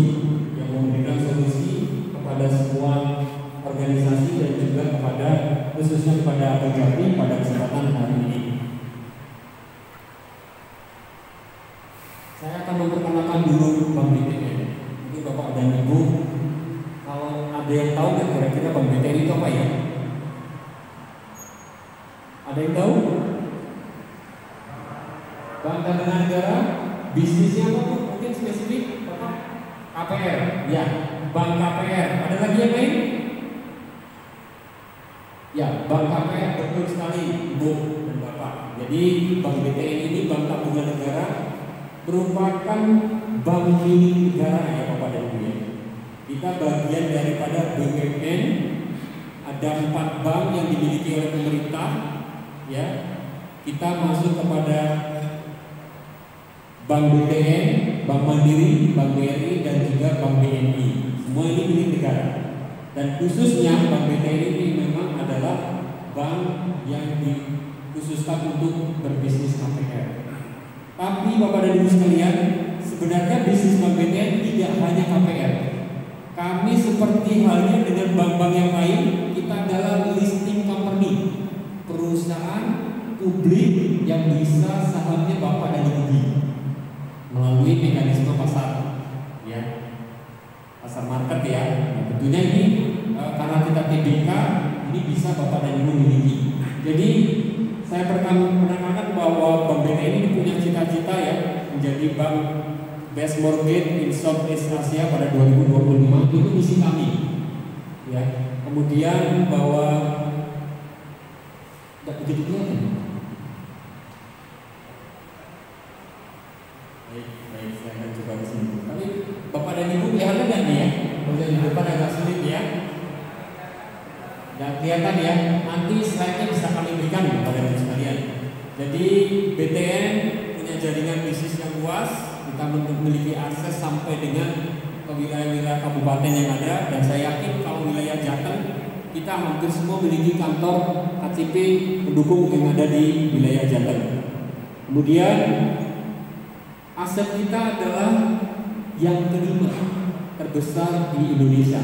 Speaker 4: yang memberikan solusi kepada semua organisasi dan juga kepada khususnya kepada PJAPI pada kesempatan hari ini. Saya akan memperkenalkan dulu Bank BTN. Ini Bapak dan Ibu, kalau ada yang tahu nggak kira-kira Bank BTN itu apa ya? Ada yang tahu? Bank Tabungan Negara, bisnisnya apa Bu? Mungkin spesifik Bapak? KPR, ya, Bank KPR. Ada lagi yang lain? Ya, Bank KPR, betul sekali Ibu dan Bapak. Jadi Bank BTN ini Bank Tabungan Negara merupakan bank milik negara ya Bapak dan Ibu ya. Kita bagian daripada BUMN. Ada 4 bank yang dimiliki oleh pemerintah ya. Kita masuk kepada Bank BTN, Bank Mandiri, Bank BRI dan juga Bank BNI. Semua ini milik negara. Dan khususnya Bank BTN ini memang adalah bank yang dikhususkan untuk berbisnis KPR. Tapi Bapak dan Ibu sekalian, sebenarnya bisnis Bank BTN tidak hanya KPR. Kami seperti halnya dengan bank-bank yang lain, kita adalah listing company, perusahaan publik yang bisa sahamnya Bapak dan Ibu beli melalui mekanisme pasar, ya, pasar market ya. Nah, tentunya ini karena kita TBK, ini bisa Bapak dan Ibu miliki. Jadi saya perkenalkan bahwa Bank BTN ini punya cita-cita ya menjadi bank best mortgage in Southeast Asia pada 2025. Itu misi kami, ya. Kemudian bahwa tidak begitu kelihatan. Baik, saya akan coba ke sini. Tapi Bapak dan Ibu kelihatan nggak nih ya? Kalau di depan agak sulit ya. Dan kelihatan ya. Nanti slide-nya bisa kami berikan kepada Ibu sekalian. Jadi BTN punya jaringan bisnis yang luas. Kita memiliki akses sampai dengan ke wilayah-wilayah kabupaten yang ada. Dan saya yakin kalau wilayah Jateng kita hampir semua memiliki kantor KCP pendukung yang ada di wilayah Jateng. Kemudian aset kita adalah yang kelima terbesar di Indonesia.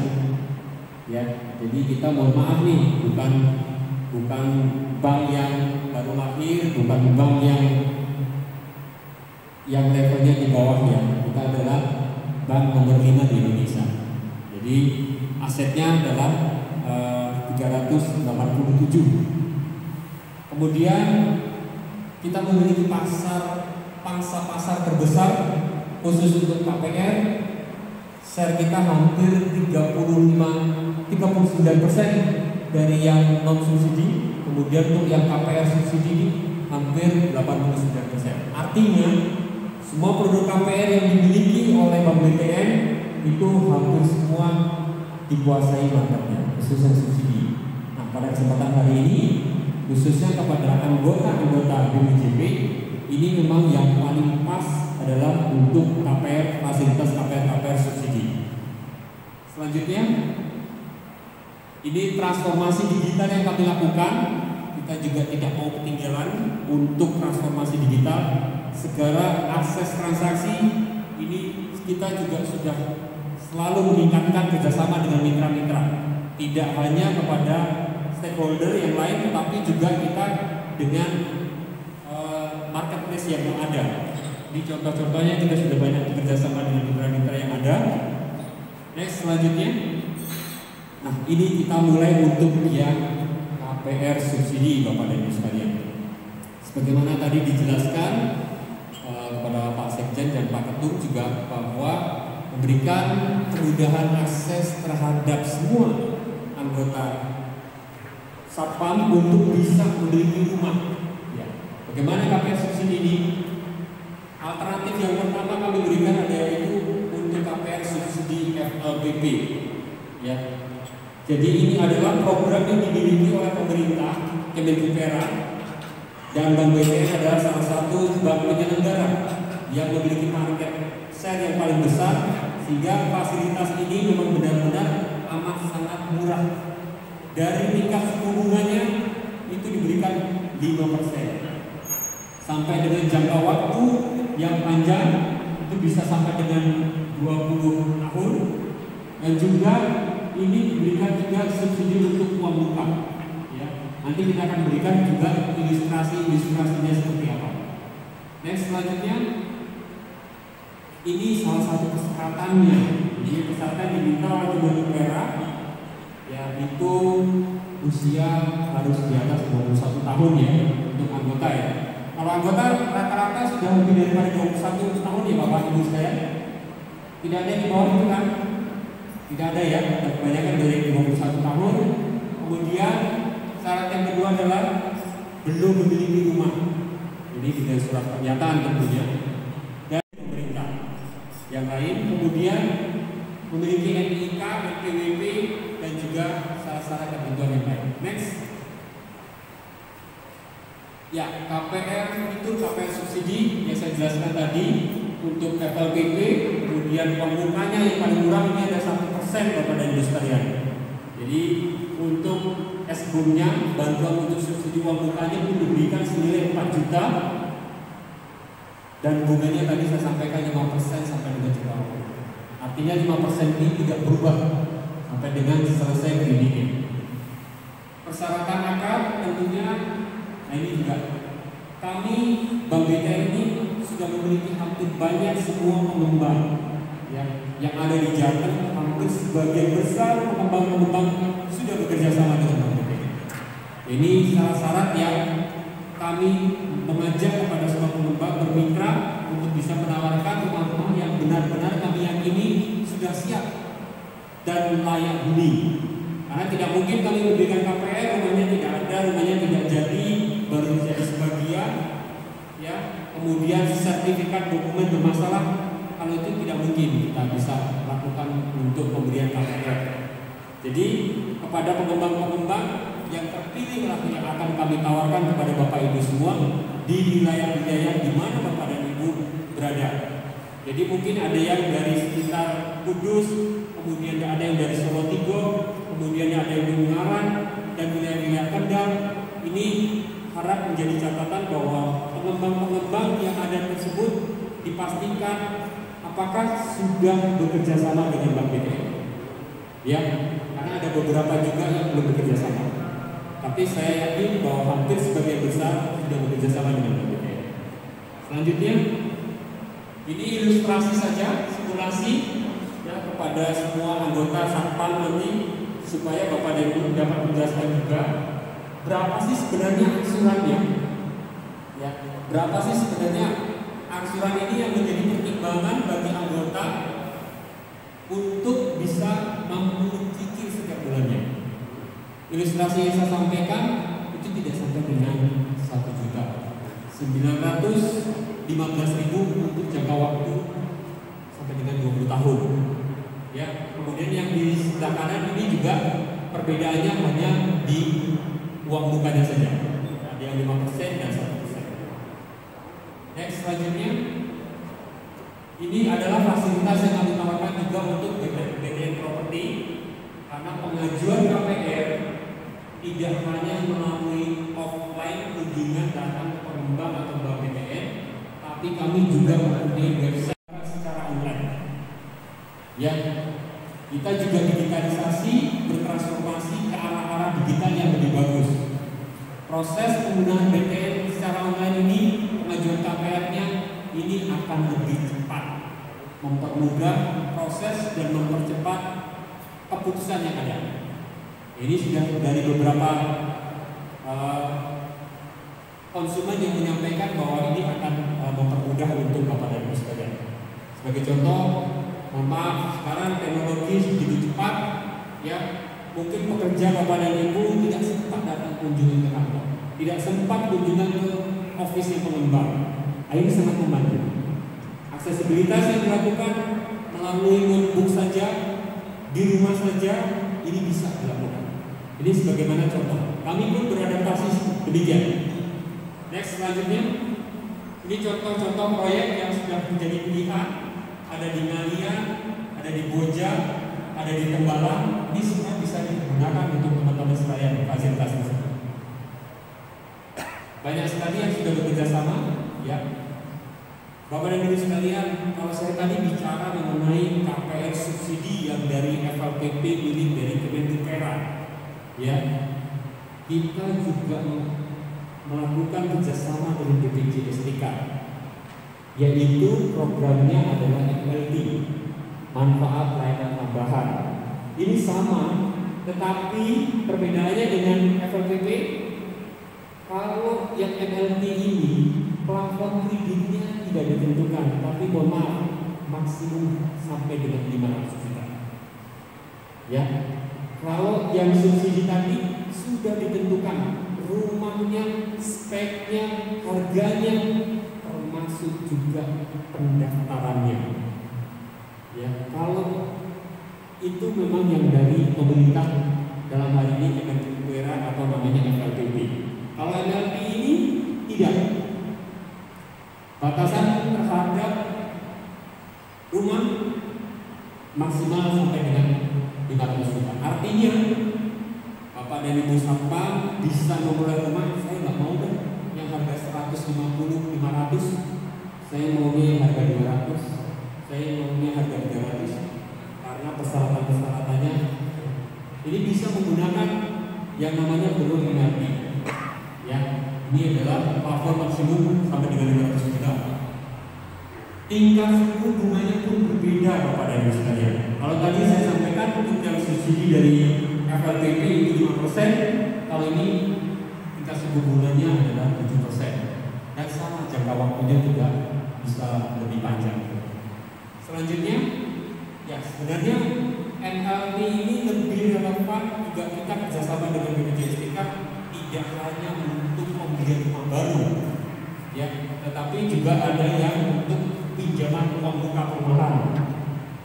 Speaker 4: Ya, jadi kita mohon maaf nih, bukan bank yang baru lahir, bukan bank yang levelnya di bawahnya. Kita adalah bank nomor 5 di Indonesia. Jadi asetnya adalah 387. Kemudian kita memiliki pangsa pasar terbesar khusus untuk KPR. Share kita hampir 39% dari yang non subsidi. Kemudian untuk yang KPR subsidi hampir 89%. Artinya semua produk KPR yang dimiliki oleh Bank BTN itu hampir semua dikuasai marketnya, khusus yang subsidi. Nah, pada kesempatan hari ini khususnya kepada anggota BPJP, ini memang yang paling pas adalah untuk KPR, fasilitas KPR subsidi. Selanjutnya, ini transformasi digital yang kami lakukan. Kita juga tidak mau ketinggalan untuk transformasi digital. Segala akses transaksi ini kita juga sudah selalu meningkatkan kerjasama dengan mitra-mitra. Tidak hanya kepada stakeholder yang lain, tetapi juga kita dengan marketplace yang ada. Ini contoh-contohnya kita sudah banyak bekerjasama dengan mitra-mitra yang ada. Next, selanjutnya. Nah, ini kita mulai untuk yang KPR subsidi Bapak dan Ibu sekalian. Sebagaimana tadi dijelaskan kepada Pak Sekjen dan Pak Ketum juga bahwa memberikan kemudahan akses terhadap semua anggota Satpam untuk bisa memiliki rumah. Ya. Bagaimana KPR subsidi ini? Alternatif yang pertama kami berikan ada yaitu untuk KPR subsidi FLBP. Ya. Jadi ini adalah program yang dimiliki oleh pemerintah, Kemenpora, dan Bank BTN adalah salah satu bank penyelenggara yang memiliki market share yang paling besar, sehingga fasilitas ini memang benar-benar amat sangat murah. Dari tingkat suku bunganya itu diberikan 5%. Sampai dengan jangka waktu yang panjang itu bisa sampai dengan 20 tahun, dan juga ini diberikan juga subsidi untuk uang muka. Ya, nanti kita akan berikan juga ilustrasinya seperti apa. Next, selanjutnya ini salah satu persyaratannya. Jadi persyaratan diminta oleh Kemenpora, yaitu usia harus di atas 21 tahun ya untuk anggota ya. Kalau anggota rata-rata sudah lebih daripada 21 tahun ya Bapak Ibu sekalian. Tidak ada yang di bawah itu kan? Tidak ada ya, kebanyakan dari 21 tahun. Kemudian syarat yang kedua adalah belum memiliki rumah. Jadi dengan surat pernyataan tentunya dari pemerintah. Yang lain kemudian memiliki NIK, NPWP, dan juga syarat-syarat ketentuan yang lain. Next. Ya, KPR itu KPR subsidi yang saya jelaskan tadi untuk FLBP, kemudian pembukanya yang paling murah ini ada 1% Bapak dan Ibu sekalian. Jadi untuk SBUM-nya, bantuan untuk subsidi uang mukanya itu diberikan senilai 4 juta, dan bunganya tadi saya sampaikan 5% sampai dengan juta. Artinya 5% ini tidak berubah sampai dengan selesai kreditnya. Persyaratan akad tentunya. Nah ini juga kami Bank BTN ini sudah memiliki hampir banyak semua pengembang yang ada di Jateng. Hampir sebagian besar pengembang-pengembang sudah bekerja sama dengan Bank BTN. Ini syarat-syarat yang kami mengajak kepada semua pengembang bermitra untuk bisa menawarkan rumah-rumah yang benar-benar kami yakini sudah siap dan layak huni. Karena tidak mungkin kami memberikan KPR, rumahnya tidak ada, rumahnya tidak jadi, baru jadi sebagian, ya. Kemudian sertifikat dokumen bermasalah, kalau itu tidak mungkin kita bisa lakukan untuk pemberian KPR. Jadi kepada pengembang-pengembang yang terpilih lah yang akan kami tawarkan kepada Bapak Ibu semua di wilayah-wilayah di mana Bapak dan Ibu berada. Jadi mungkin ada yang dari sekitar Kudus, kemudian ada yang dari Solo Tigo, kemudian ada yang di Ungaran dan wilayah-wilayah Kendal. Ini harap menjadi catatan bahwa pengembang-pengembang yang ada tersebut dipastikan apakah sudah bekerja sama dengan Bank BTN. Ya, karena ada beberapa juga yang belum bekerja sama. Tapi saya yakin bahwa hampir sebagian besar sudah bekerja sama dengan Bank BTN. Selanjutnya, ini ilustrasi saja, simulasi ya kepada semua anggota Satpam nanti supaya Bapak dan Ibu dapat menjelaskan juga berapa sih sebenarnya angsurannya, ya berapa sih sebenarnya angsuran ini yang menjadi pertimbangan bagi anggota untuk bisa mampu mencicil setiap bulannya. Ilustrasi yang saya sampaikan itu tidak sampai dengan 1 juta, 915.000 untuk jangka waktu sampai dengan 20 tahun. Ya, kemudian yang di sebelah kanan ini juga perbedaannya hanya di uang mukanya saja. Ada yang 5% dan 1%. Next, selanjutnya ini adalah fasilitas yang kami tawarkan juga untuk BTN Property, karena pengajuan KPR tidak hanya melalui offline kunjungan datang ke pengembang atau Bank BTN, tapi kami juga mempunyai website secara online. Ya, kita juga digitalisasi, bertransformasi ke arah-arah digital yang lebih bagus. Proses penggunaan BTN secara online ini, pengajuan KPR-nya ini akan lebih cepat, mempermudah proses dan mempercepat keputusan yang ada. Ini sudah dari beberapa konsumen yang menyampaikan bahwa ini akan mempermudah untuk Bapak dan Ibu sekalian. Sebagai contoh, mohon maaf, sekarang teknologi begitu cepat, ya mungkin pekerja Bapak dan Ibu tidak sempat datang kunjungan ke kantor, tidak sempat kunjungan ke office yang pengembang. Ini sangat membantu. Aksesibilitas yang dilakukan melalui notebook saja, di rumah saja, ini bisa dilakukan. Ini sebagaimana contoh. Kami pun beradaptasi demikian. Next, selanjutnya, ini contoh-contoh proyek yang sudah menjadi pilihan. Ada di Ngalian, ada di Boja, ada di Tembalang. Ini semua bisa digunakan untuk teman-teman sekalian fasilitas tersebut. Banyak sekali yang sudah bekerja sama, ya. Bapak dan Ibu sekalian, kalau saya tadi bicara mengenai KPR subsidi yang dari FLPP milik dari Kementerian, ya, kita juga melakukan kerjasama dengan BPJS/TK, yaitu programnya adalah MLT, manfaat layanan tambahan. Ini sama, tetapi perbedaannya dengan FLPP, kalau yang MLT ini plafon kreditnya tidak ditentukan, tapi mohon maaf, maksimum sampai dengan 500 juta. Ya, kalau yang subsidi tadi sudah ditentukan rumahnya, speknya, harganya, termasuk juga pendaftarannya. Ya, kalau itu memang yang dari pemerintah, dalam hal ini Kementerian atau namanya FLPP. Kalau MLT ini tidak. Batasan terhadap rumah maksimal sampai dengan 500 juta. Artinya Bapak dan Ibu Satpam bisa memulai rumah, saya nggak mau deh yang harga 150, 500, saya maunya harga 200, saya maunya harga 300, karena persyaratan-persyaratannya ini bisa menggunakan yang namanya belum MLT. Ya, ini adalah plafon maksimum sampai dengan 500 juta. Tingkat suku bunganya pun berbeda Bapak dan Ibu sekalian. Kalau tadi saya sampaikan untuk yang subsidi dari FLPP itu 5%, kalau ini tingkat suku bunganya adalah 7%. Dan sama jangka waktunya juga bisa lebih panjang. Selanjutnya, ya sebenarnya MLT ini lebih relevan juga kita kerjasama dengan BPJS/TK, tidak hanya untuk pembelian rumah baru, ya, tetapi juga ada yang untuk pinjaman uang muka perumahan.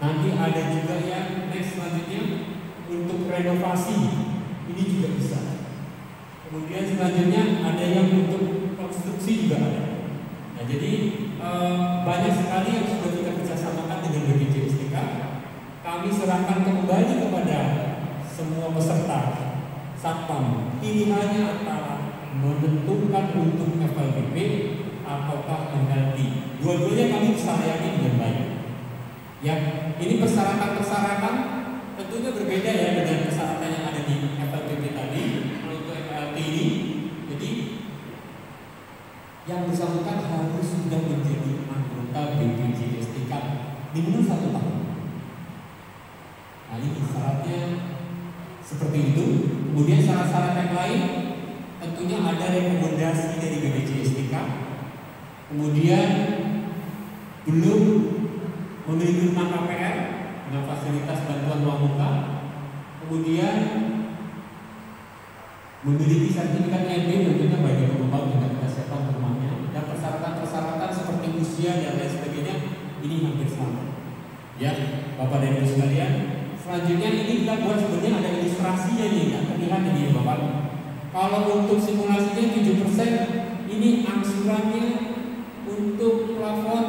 Speaker 4: Nanti ada juga yang next selanjutnya untuk renovasi, ini juga bisa. Kemudian selanjutnya ada yang untuk konstruksi juga ada. Nah, jadi banyak sekali yang sudah kita kerjasamakan dengan BPJS/TK. Kami serahkan kembali kepada semua peserta Satpam, pilihannya antara menentukan untuk FLPP ataukah MLT. Dua-duanya kami bisa layani dengan baik. Ya, ini persyaratan-persyaratan tentunya berbeda ya dengan persyaratan yang ada di FLPP tadi. Untuk MLT ini, jadi yang bersangkutan harus sudah menjadi anggota BPJS/TK minimal 1 tahun. Nah, ini syaratnya seperti itu. Kemudian syarat-syarat yang lain tentunya ada rekomendasi dari BPJS/TK. Kemudian belum memiliki rumah KPR dengan fasilitas bantuan uang muka. Kemudian memiliki sertifikat EB tentunya bagi pengembang juga kita siapkan rumahnya. Dan persyaratan-persyaratan seperti usia dan lain sebagainya ini hampir sama. Ya, Bapak dan Ibu sekalian. Selanjutnya ini kita buat sebenarnya ada ilustrasinya nih, ya, terlihat ini Bapak. Kalau untuk simulasinya 7%, ini angsurannya untuk plafon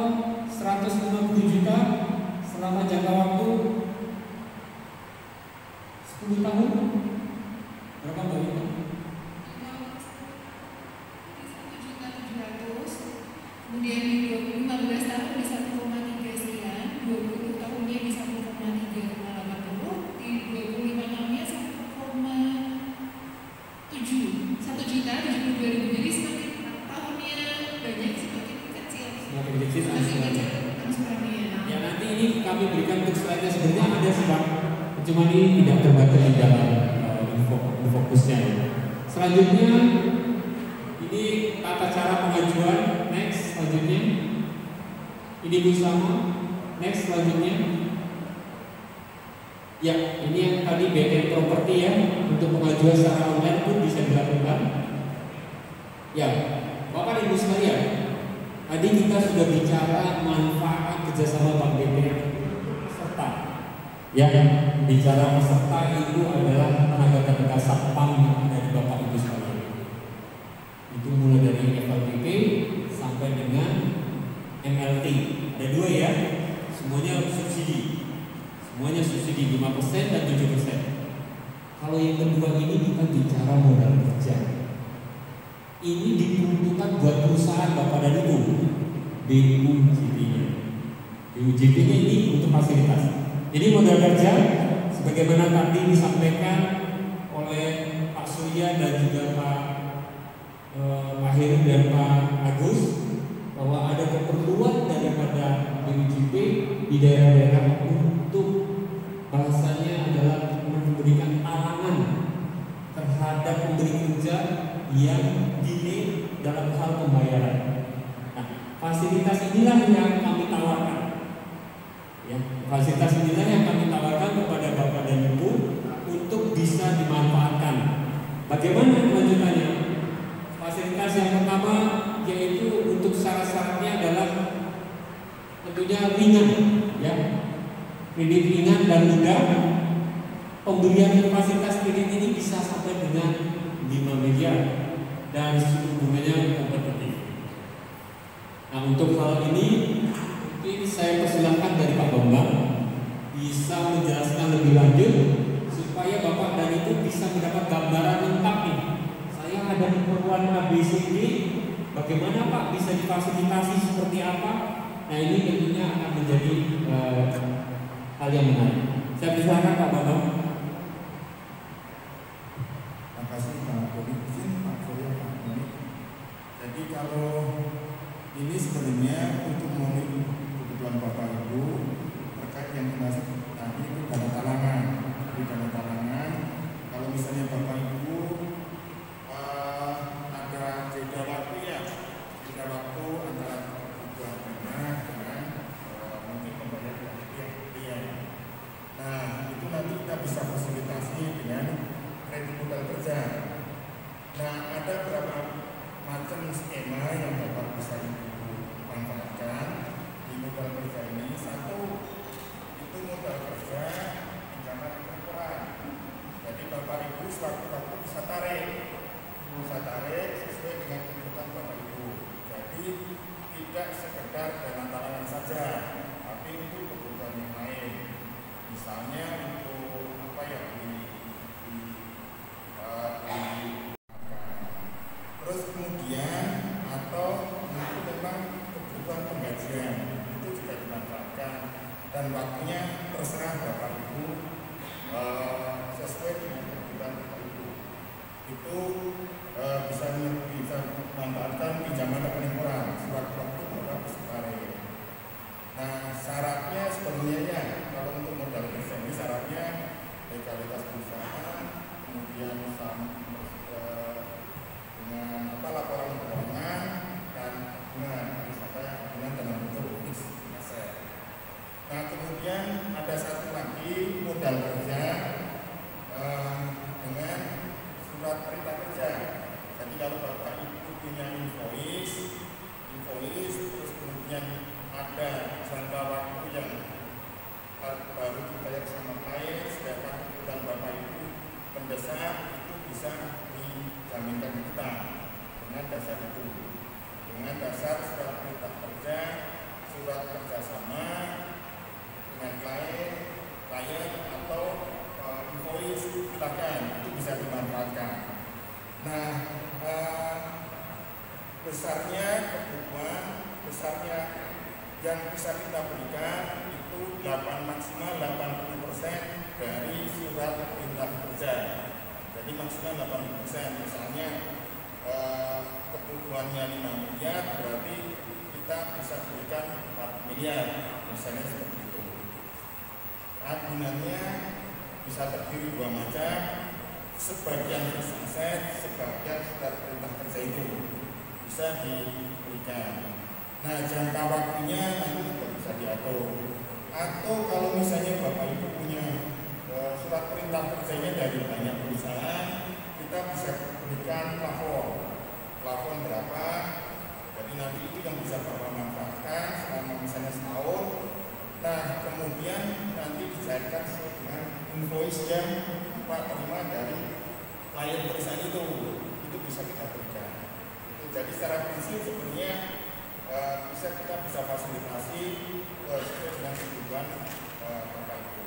Speaker 4: 150 juta selama jangka waktu 10 tahun. Berapa Mbak?
Speaker 5: 1.700.000, kemudian di 15 tahun di 1,3 sekian, 20 tahunnya di 1,380, di 25 tahunnya 1.772.000. Jadi semakin tahunnya banyak semakin kecil.
Speaker 4: Semakin kecil
Speaker 5: angsurannya.
Speaker 4: Ya, nanti ini kami berikan untuk slide-nya, sebenarnya ada sih Pak, cuma ini tidak terbaca di dalam fokusnya. Selanjutnya ini tata cara pengajuan. Next, selanjutnya ini bersama. Next, selanjutnya ya, ini yang tadi BN properti ya, untuk pengajuan secara online pun bisa dilakukan. Ya, Bapak dan Ibu sekalian, tadi kita sudah bicara manfaat kerjasama Bank BPR. Ya, bicara peserta itu adalah tenaga satpam yang ada di Bapak Ibu sekalian. Itu mulai dari FLPP sampai dengan MLT. Ada dua ya, semuanya subsidi. Semuanya subsidi 5% dan 7%. Kalau yang kedua ini kita bicara modal kerja. Ini diperuntukkan buat perusahaan Bapak dan Ibu. BUJP-nya. BUJP-nya ini untuk fasilitas. Jadi modal kerja sebagaimana tadi disampaikan oleh Pak Surya dan juga Pak Heru dan Pak Agus bahwa ada keperluan daripada BUJP di daerah-daerah untuk bahasanya adalah memberikan talangan terhadap pemberi kerja yang delay dalam hal pembayaran. Nah, fasilitas inilah yang kami tawarkan. Ya, fasilitas inilah yang kami tawarkan kepada Bapak dan Ibu untuk bisa dimanfaatkan. Bagaimana kelanjutannya? Fasilitas yang pertama yaitu untuk syarat-syaratnya adalah tentunya ringan, ya, kredit ringan dan mudah. Pemberian fasilitas kredit ini bisa sampai dengan 5 miliar dan suku bunganya kompetitif. Nah, untuk hal ini mungkin saya persilahkan dari Pak Bambang bisa menjelaskan lebih lanjut supaya Bapak dan Ibu bisa mendapat gambaran lengkap nih. Saya ada keperluan ABCD, bagaimana Pak bisa difasilitasi seperti apa? Nah, ini tentunya akan menjadi hal yang menarik. Saya persilahkan Pak Bambang.
Speaker 2: Terima kasih Pak Doni, Pak Surya, Pak Doni. Jadi kalau ini sebenarnya untuk memenuhi kebutuhan Bapak Ibu terkait yang kita tadi itu dana talangan. Jadi dana talangan, kalau misalnya Bapak Ibu ada jeda waktu ya, jeda waktu antara kebutuhan dana dengan mungkin pembayaran dari pihak. Nah, itu nanti kita bisa fasilitasi dengan kredit modal kerja. Nah, ada berapa macam skema yang Bapak bisa manfaatkan di modal kerja ini. Satu, itu modal kerja pinjaman temporer. Jadi Bapak Ibu sewaktu-waktu bisa tarik sesuai dengan kebutuhan Bapak Ibu. Jadi tidak sekedar dana talangan saja, tapi itu kebutuhan yang lain. Misalnya untuk apa ya, terus kemudian atau itu memang kebutuhan penggajian itu juga dimanfaatkan dan waktunya terserah Bapak Ibu sesuai dengan kebutuhan Bapak Ibu. Itu bisa memanfaatkan pinjaman temporer sewaktu-waktu Bapak bisa tarik. Nah, syaratnya sebenarnya ya, kalau untuk modal kerja ini syaratnya legalitas perusahaan, kemudian dengan laporan keuangan dan dengan dalam bentuk fixed asset. Nah, kemudian ada satu lagi modal kerja dengan surat perintah kerja. Jadi kalau Bapak Ibu punya invoice terus kemudian ada jangka waktu yang baru dibayar sama klien, sedangkan kebutuhan Bapak Ibu mendesak, itu bisa dijaminkan kita dengan dasar itu, dengan dasar surat perintah kerja, surat kerjasama dengan klien atau invoice, silakan, itu bisa dimanfaatkan. Nah, besarnya kebutuhan, besarnya yang bisa kita berikan itu maksimal 80% dari surat perintah kerja. Jadi maksimal 80%. Misalnya kebutuhannya 5 miliar, berarti kita bisa berikan 4 miliar, misalnya seperti itu. Agunannya bisa terdiri dua macam, sebagian fixed asset, sebagian surat perintah kerja itu bisa diberikan. Nah, jangka waktunya nanti juga bisa diatur. Atau kalau misalnya Bapak Ibu punya surat perintah kerjanya dari banyak perusahaan, kita bisa berikan plafon berapa. Jadi nanti itu yang bisa Bapak manfaatkan selama misalnya setahun. Nah, kemudian nanti dicairkan
Speaker 6: secara prinsip sebenarnya kita bisa fasilitasi sesuai dengan kebutuhan Bapak Ibu,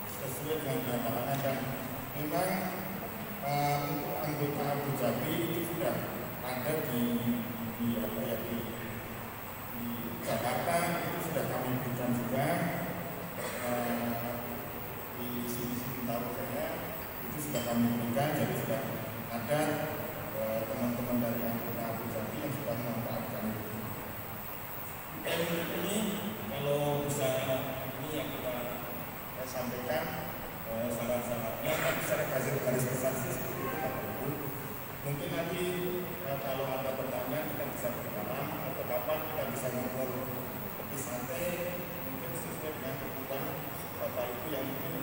Speaker 6: sesuai dengan keadaan. Dan memang untuk anggota Abu Dhabi itu sudah ada di Jakarta, itu sudah kami berikan juga. Di sini tahu saya itu sudah kami berikan, jadi sudah ada teman-teman dari anggota Abu Dhabi yang sudah memanfaatkan itu. Dan ini kalau bisa ini yang kita sampaikan saran-sarannya, tapi secara garis besar sih seperti itu Bapak Ibu. Mungkin nanti kalau ada pertanyaan kita bisa berkenalan, atau kapan kita bisa ngobrol lebih santai, mungkin sesuai dengan kebutuhan Bapak Ibu yang mungkin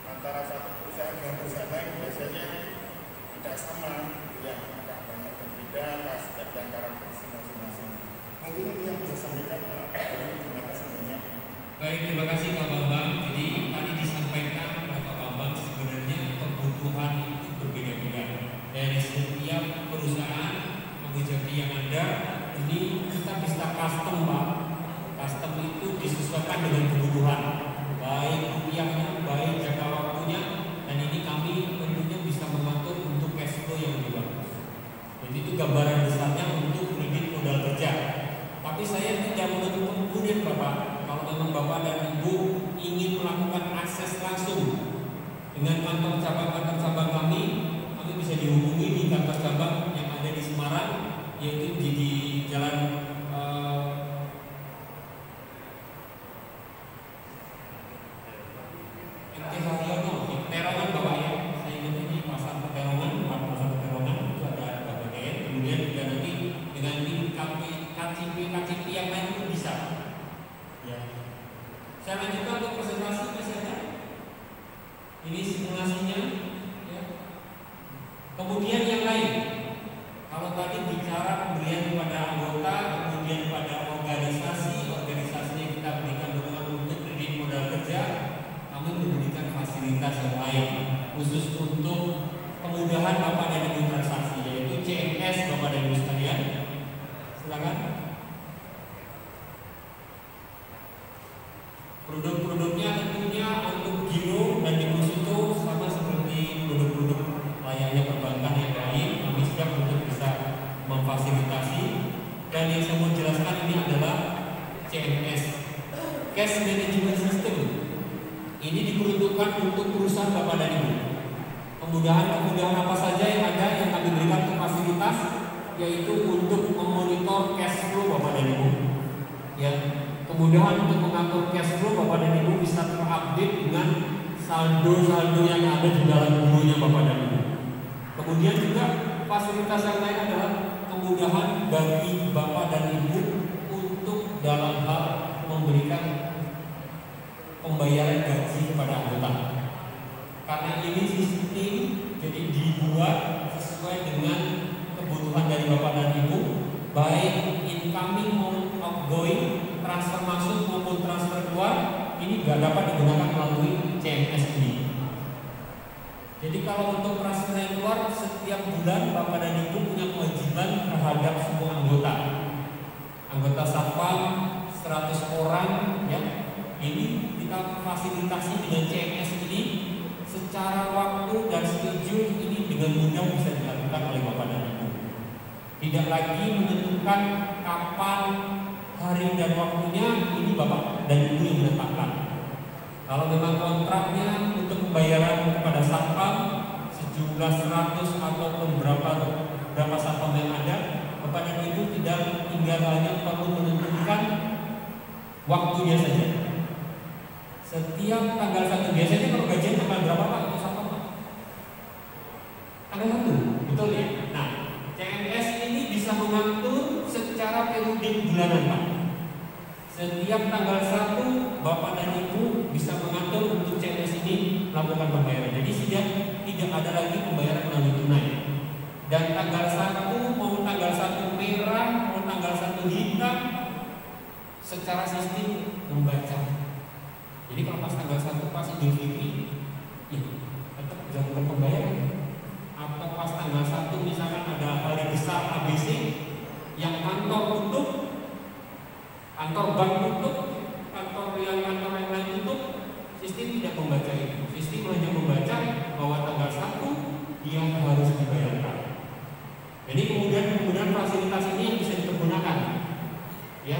Speaker 6: antara satu perusahaan dengan perusahaan lain biasanya tidak sama, yang agak banyak berbeda dan karakteristik masing-masing. Mungkin itu yang bisa sampaikan Pak. Terima kasih banyak.
Speaker 4: Baik, terima kasih Pak Bambang. Jadi tadi disampaikan oleh Pak Bambang sebenarnya kebutuhan itu berbeda-beda dari setiap perusahaan Abu Dhabi yang ada. Ini kita bisa custom Pak. Custom itu disesuaikan dengan kebutuhan, baik rupiahnya, baik jangka waktunya, dan ini kami tentunya bisa mengatur untuk cash flow yang lebih bagus. Jadi itu gambaran besarnya untuk kredit modal kerja. Tapi saya tidak menutup kemungkinan Bapak, kalau memang Bapak dan Ibu ingin melakukan akses langsung dengan kantor cabang kami bisa dihubungi di kantor cabang yang ada di Semarang, yaitu di Jalan Perongan Bapak ya. Saya ingat ini pasar Perongan, pasar Perongan itu ada Bapak Deden. Kemudian juga nanti dengan link KCP yang lain pun bisa. Ya. Saya lanjutkan untuk presentasi misalnya. Ini simulasinya. Ya. Kemudian yang lain. Kalau tadi bicara pemberian kepada anggota, kemudian pada organisasinya kita berikan dukungan untuk kredit modal kerja, kami memberikan fasilitas yang lain khusus untuk kemudahan Bapak dan Ibu transaksi, yaitu CMS Bapak dan Ibu sekalian. Silakan. Produk-produknya tentunya untuk giro dan deposito sama seperti produk-produk layaknya perbankan yang lain. Kami siap untuk bisa memfasilitasi. Dan yang saya mau jelaskan ini adalah CMS, Cash Management System. Ini diperuntukkan untuk perusahaan Bapak dan Ibu. Kemudahan-kemudahan apa saja yang ada yang kami berikan untuk fasilitas, yaitu untuk memonitor cash flow Bapak dan Ibu. Ya, kemudahan untuk mengatur cash flow Bapak dan Ibu bisa terupdate dengan saldo-saldo yang ada di dalam bukunya Bapak dan Ibu. Kemudian juga fasilitas yang lain adalah kemudahan bagi Bapak dan Ibu untuk dalam hal memberikan pembayaran gaji kepada anggota. Karena ini sistem jadi dibuat sesuai dengan kebutuhan dari Bapak dan Ibu, baik incoming maupun outgoing, transfer masuk maupun transfer keluar, ini tidak dapat digunakan melalui CMS ini. Jadi kalau untuk transfer yang keluar setiap bulan Bapak dan Ibu punya kewajiban terhadap semua anggota. Anggota satpam 100 orang ya. Ini kita fasilitasi dengan CMS ini secara waktu dan schedule ini dengan mudah bisa dilakukan oleh Bapak dan Ibu. Tidak lagi menentukan kapan hari dan waktunya, ini Bapak dan Ibu yang menetapkan. Kalau memang kontraknya untuk pembayaran kepada satpam sejumlah 100 ataupun berapa satpam yang ada, Bapak dan Ibu tidak tinggal hanya perlu menentukan waktunya saja. Setiap tanggal 1 biasanya kalau gajian tanggal berapa Pak? Itu satpam Pak? Tanggal 1, betul ya? Nah, CMS ini bisa mengatur secara periodik bulanan Pak. Setiap tanggal 1 Bapak dan Ibu bisa mengatur untuk CMS ini melakukan pembayaran. Jadi tidak ada lagi pembayaran melalui tunai. Dan tanggal 1 mau tanggal 1 merah mau tanggal 1 hitam secara sistem membaca. Jadi kalau pas tanggal 1 pas Idul Fitri, ya tetap dilakukan pembayaran. Atau pas tanggal 1 misalkan ada hari besar ABC yang kantor tutup, kantor bank tutup, kantor yang lain tutup, sistem tidak membaca itu. Sistem hanya membaca bahwa tanggal 1 dia harus dibayarkan. Jadi kemudian fasilitas ini yang bisa dipergunakan. Ya,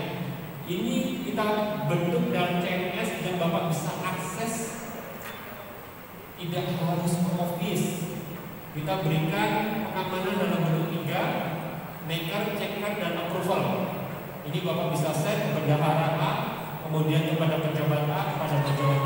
Speaker 4: ini kita bentuk dalam CMS dan Bapak bisa akses, tidak harus ke office. Kita berikan pengamanan dalam bentuk 3, maker, checker, dan approval. Ini Bapak bisa set ke bendahara A, kemudian kepada pejabat A, kepada pejabat